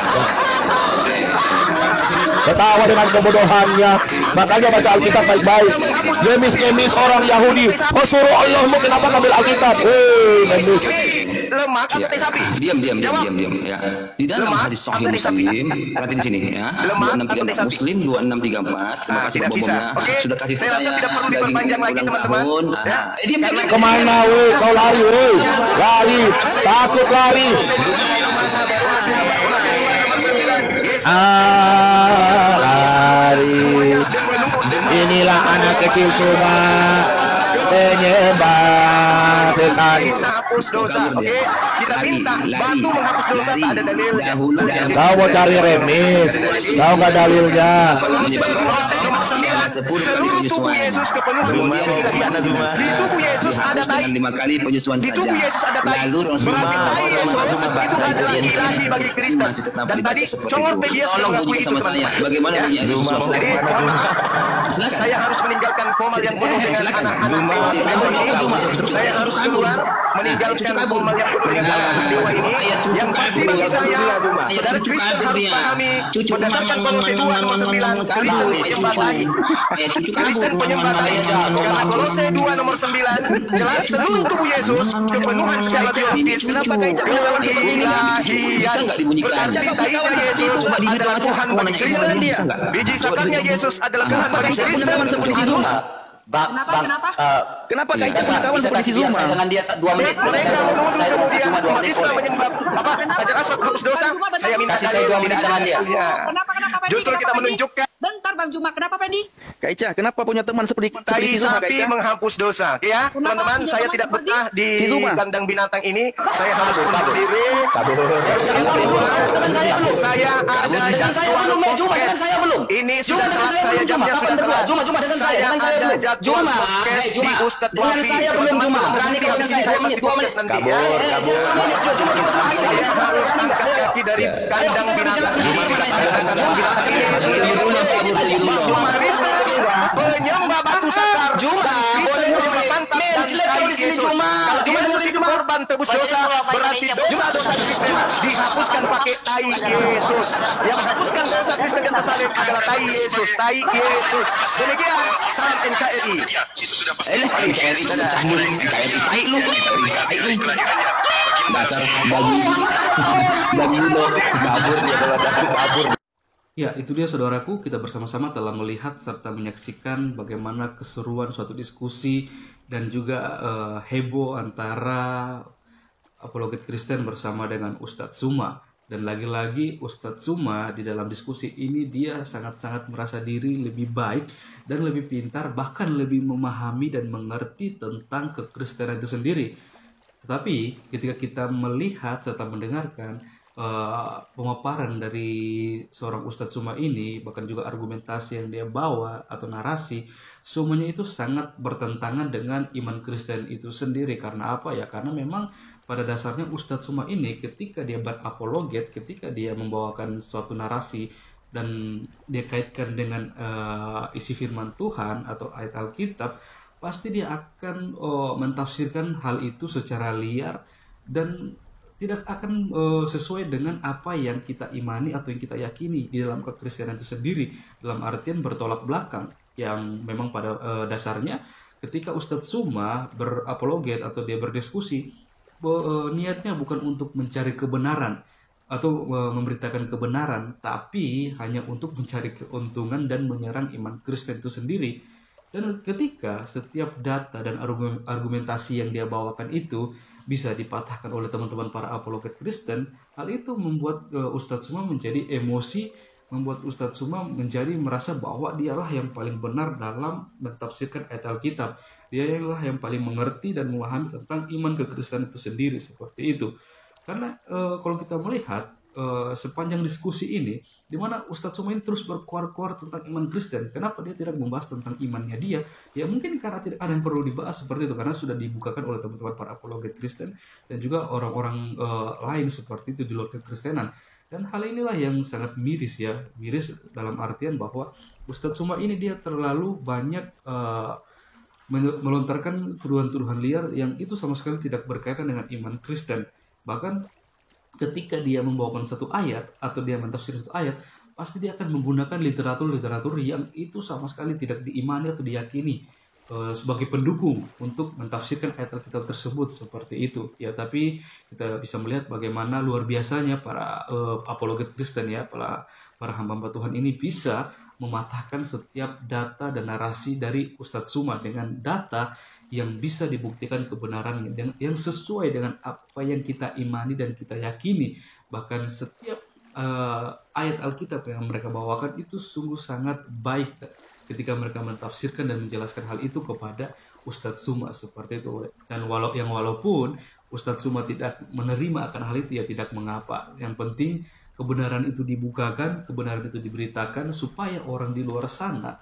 Ketawa dengan kebodohannya. Makanya baca Alkitab baik-baik. Ngemis orang Yahudi. Suruh Allahmu kenapa ngambil Alkitab? Ngemis. Lemak atau tai sapi? Diam ya. Di dalam hadis Sahih Muslim, perhati di sini ya. 2634 Muslim 2634. Terima kasih bisa. Sudah kasih saya rasa tidak perlu diperpanjang lagi teman-teman. Diam. Kemana kau lari lari, takut lari. Lari. Inilah anak kecil semua. penyembah setan. Bisa hapus dosa. Oke, kita minta batu menghapus dosa, tak ada dalilnya. Kau mau cari remis, tahu nggak dalilnya? Seluruh tubuh Yesus kepenuhan keilahian. Di tubuh Yesus ada tai. 5 kali penyusuan Di saja. tubuh Yesus ada tai. Lalu Berarti tai Yesus itu adalah ilahi bagi Kristen. Dan tadi Congor Medias sudah tolong mengakui bunyi itu, sama saya. teman-teman. Bagaimana Ya. bunyi Jadi, Silakan. saya harus meninggalkan komal yang penuh dengan Silakan. anak-anak dewa ini. Saya harus keluar meninggalkan komal yang penuh dengan anak-anak dewa ini. Yang pasti bagi saya, saudara Kristen harus pahami berdasarkan Kolose 2 ayat 9, Kristen penyembah tai. Kristen penyembah tai. Karena Kolose 2 ayat 9 jelas seluruh tubuh Yesus kepenuhan secara teologis keilahian. Bisa nggak dibunyikan? Berarti tainya Yesus adalah Tuhan bagi Kristen. Biji sakarnya Yesus adalah Tuhan bagi Kristen. Kenapa? Kenapa Kak Ica punya kawan seperti si Zuma? dengan dia 2 menit. Mereka menuduh Saya kemudian cuma 2 umat menit. Islam menyembah Hajar Aswad hapus dosa. Saya minta Kasih saya 2 menit dengan dia. Kenapa Pendi? Justru kita menunjukkan Bentar Bang Juma, kenapa Pendi? Kak Ica, kenapa punya teman seperti tai si Zuma, Kak sapi Ica? menghapus dosa. Ya, teman-teman, punya saya teman tidak seperti betah di si Zuma? kandang binatang ini. Saya harus undur diri. Saya ada jadwal podcast. Ini sudah telat, saya jamnya sudah telat. Juma dengan saya, dengan saya ada belum. jadwal Juma, podcast di Juma. Ustadz Dengan Wafi. saya belum Juma. Berani kau dengan saya 2 menit, 2 menit. Saya harus angkat kaki dari kandang binatang. Kristen penyembah batu sakar. Kristen penyembah pantat dan tai Yesus. Kalau Yesus itu korban tebus dosa, berarti dosa-dosa Kristen dihapuskan pakai tai Yesus. Yang menghapuskan dosa Kristen yang tersalib adalah tai Yesus. Tai Yesus. Demikian salam NKRI. NKRI cabut. NKRI tai lu. Dasar babi lo kabur dia kalau kabur. Ya, itu dia saudaraku, kita bersama-sama telah melihat serta menyaksikan bagaimana keseruan suatu diskusi dan juga heboh antara apologet Kristen bersama dengan Ustadz Zuma. Dan lagi-lagi Ustadz Zuma di dalam diskusi ini dia sangat-sangat merasa diri lebih baik dan lebih pintar, bahkan lebih memahami dan mengerti tentang kekristenan itu sendiri. Tetapi ketika kita melihat serta mendengarkan pemaparan dari seorang Ustadz Zuma ini, bahkan juga argumentasi yang dia bawa atau narasi, semuanya itu sangat bertentangan dengan iman Kristen itu sendiri. Karena apa ya? Karena memang pada dasarnya Ustadz Zuma ini ketika dia berapologet, ketika dia membawakan suatu narasi dan dia kaitkan dengan isi firman Tuhan atau ayat Alkitab, pasti dia akan mentafsirkan hal itu secara liar dan tidak akan sesuai dengan apa yang kita imani atau yang kita yakini di dalam kekristenan itu sendiri, dalam artian bertolak belakang, yang memang pada dasarnya ketika Ustadz Zuma berapologet atau dia berdiskusi, niatnya bukan untuk mencari kebenaran atau memberitakan kebenaran, tapi hanya untuk mencari keuntungan dan menyerang iman Kristen itu sendiri. Dan ketika setiap data dan argumentasi yang dia bawakan itu bisa dipatahkan oleh teman-teman para apologet Kristen, hal itu membuat Ustadz Zuma menjadi emosi, membuat Ustadz Zuma menjadi merasa bahwa dialah yang paling benar dalam mentafsirkan ayat Alkitab. Dialah yang paling mengerti dan memahami tentang iman kekristenan itu sendiri, seperti itu. Karena kalau kita melihat sepanjang diskusi ini, di mana Ustadz Zuma ini terus berkuar-kuar tentang iman Kristen. Kenapa dia tidak membahas tentang imannya dia? Ya mungkin karena tidak ada yang perlu dibahas seperti itu, karena sudah dibukakan oleh teman-teman para apologet Kristen dan juga orang-orang lain seperti itu di luar kekristenan. Dan hal inilah yang sangat miris ya, miris dalam artian bahwa Ustadz Zuma ini dia terlalu banyak melontarkan tuduhan-tuduhan liar yang itu sama sekali tidak berkaitan dengan iman Kristen. Bahkan ketika dia membawakan satu ayat atau dia mentafsir satu ayat, pasti dia akan menggunakan literatur-literatur yang itu sama sekali tidak diimani atau diyakini sebagai pendukung untuk mentafsirkan ayat Alkitab tersebut, seperti itu ya. Tapi kita bisa melihat bagaimana luar biasanya para apologet Kristen ya, para hamba Tuhan ini bisa mematahkan setiap data dan narasi dari Ustadz Zuma dengan data yang bisa dibuktikan kebenarannya, yang sesuai dengan apa yang kita imani dan kita yakini. Bahkan setiap ayat Alkitab yang mereka bawakan itu sungguh sangat baik ketika mereka mentafsirkan dan menjelaskan hal itu kepada Ustadz Suma seperti itu. Dan walaupun Ustadz Suma tidak menerima akan hal itu, ya tidak mengapa. Yang penting kebenaran itu dibukakan, kebenaran itu diberitakan supaya orang di luar sana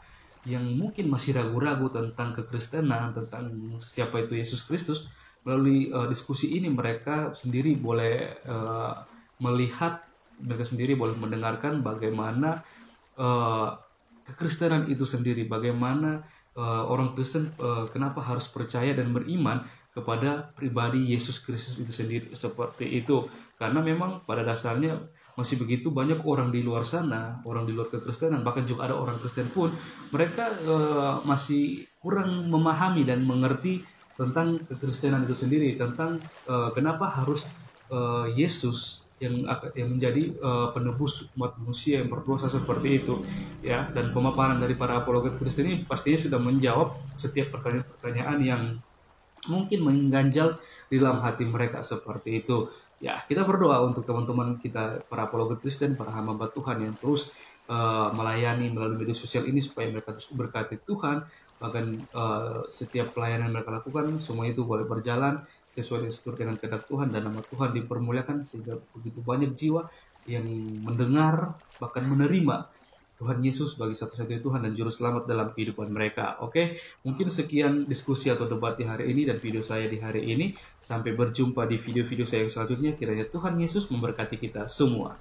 yang mungkin masih ragu-ragu tentang kekristenan, tentang siapa itu Yesus Kristus, melalui diskusi ini mereka sendiri boleh melihat, mereka sendiri boleh mendengarkan bagaimana kekristenan itu sendiri, bagaimana orang Kristen kenapa harus percaya dan beriman kepada pribadi Yesus Kristus itu sendiri, seperti itu. Karena memang pada dasarnya masih begitu banyak orang di luar sana, orang di luar kekristenan, bahkan juga ada orang Kristen pun, mereka masih kurang memahami dan mengerti tentang kekristenan itu sendiri, tentang kenapa harus Yesus yang menjadi penebus umat manusia yang berdosa seperti itu, ya. Dan pemaparan dari para apologet Kristen ini pastinya sudah menjawab setiap pertanyaan yang mungkin mengganjal di dalam hati mereka seperti itu. Ya, kita berdoa untuk teman-teman kita, para apologet Kristen, para hamba Tuhan yang terus melayani melalui media sosial ini, supaya mereka terus berkati Tuhan. Bahkan setiap pelayanan mereka lakukan, semua itu boleh berjalan sesuai dengan kehendak Tuhan, dan nama Tuhan dipermuliakan, sehingga begitu banyak jiwa yang mendengar, bahkan menerima Tuhan Yesus sebagai satu-satunya Tuhan dan Juru Selamat dalam kehidupan mereka. Oke, mungkin sekian diskusi atau debat di hari ini dan video saya di hari ini. Sampai berjumpa di video-video saya yang selanjutnya. Kiranya Tuhan Yesus memberkati kita semua.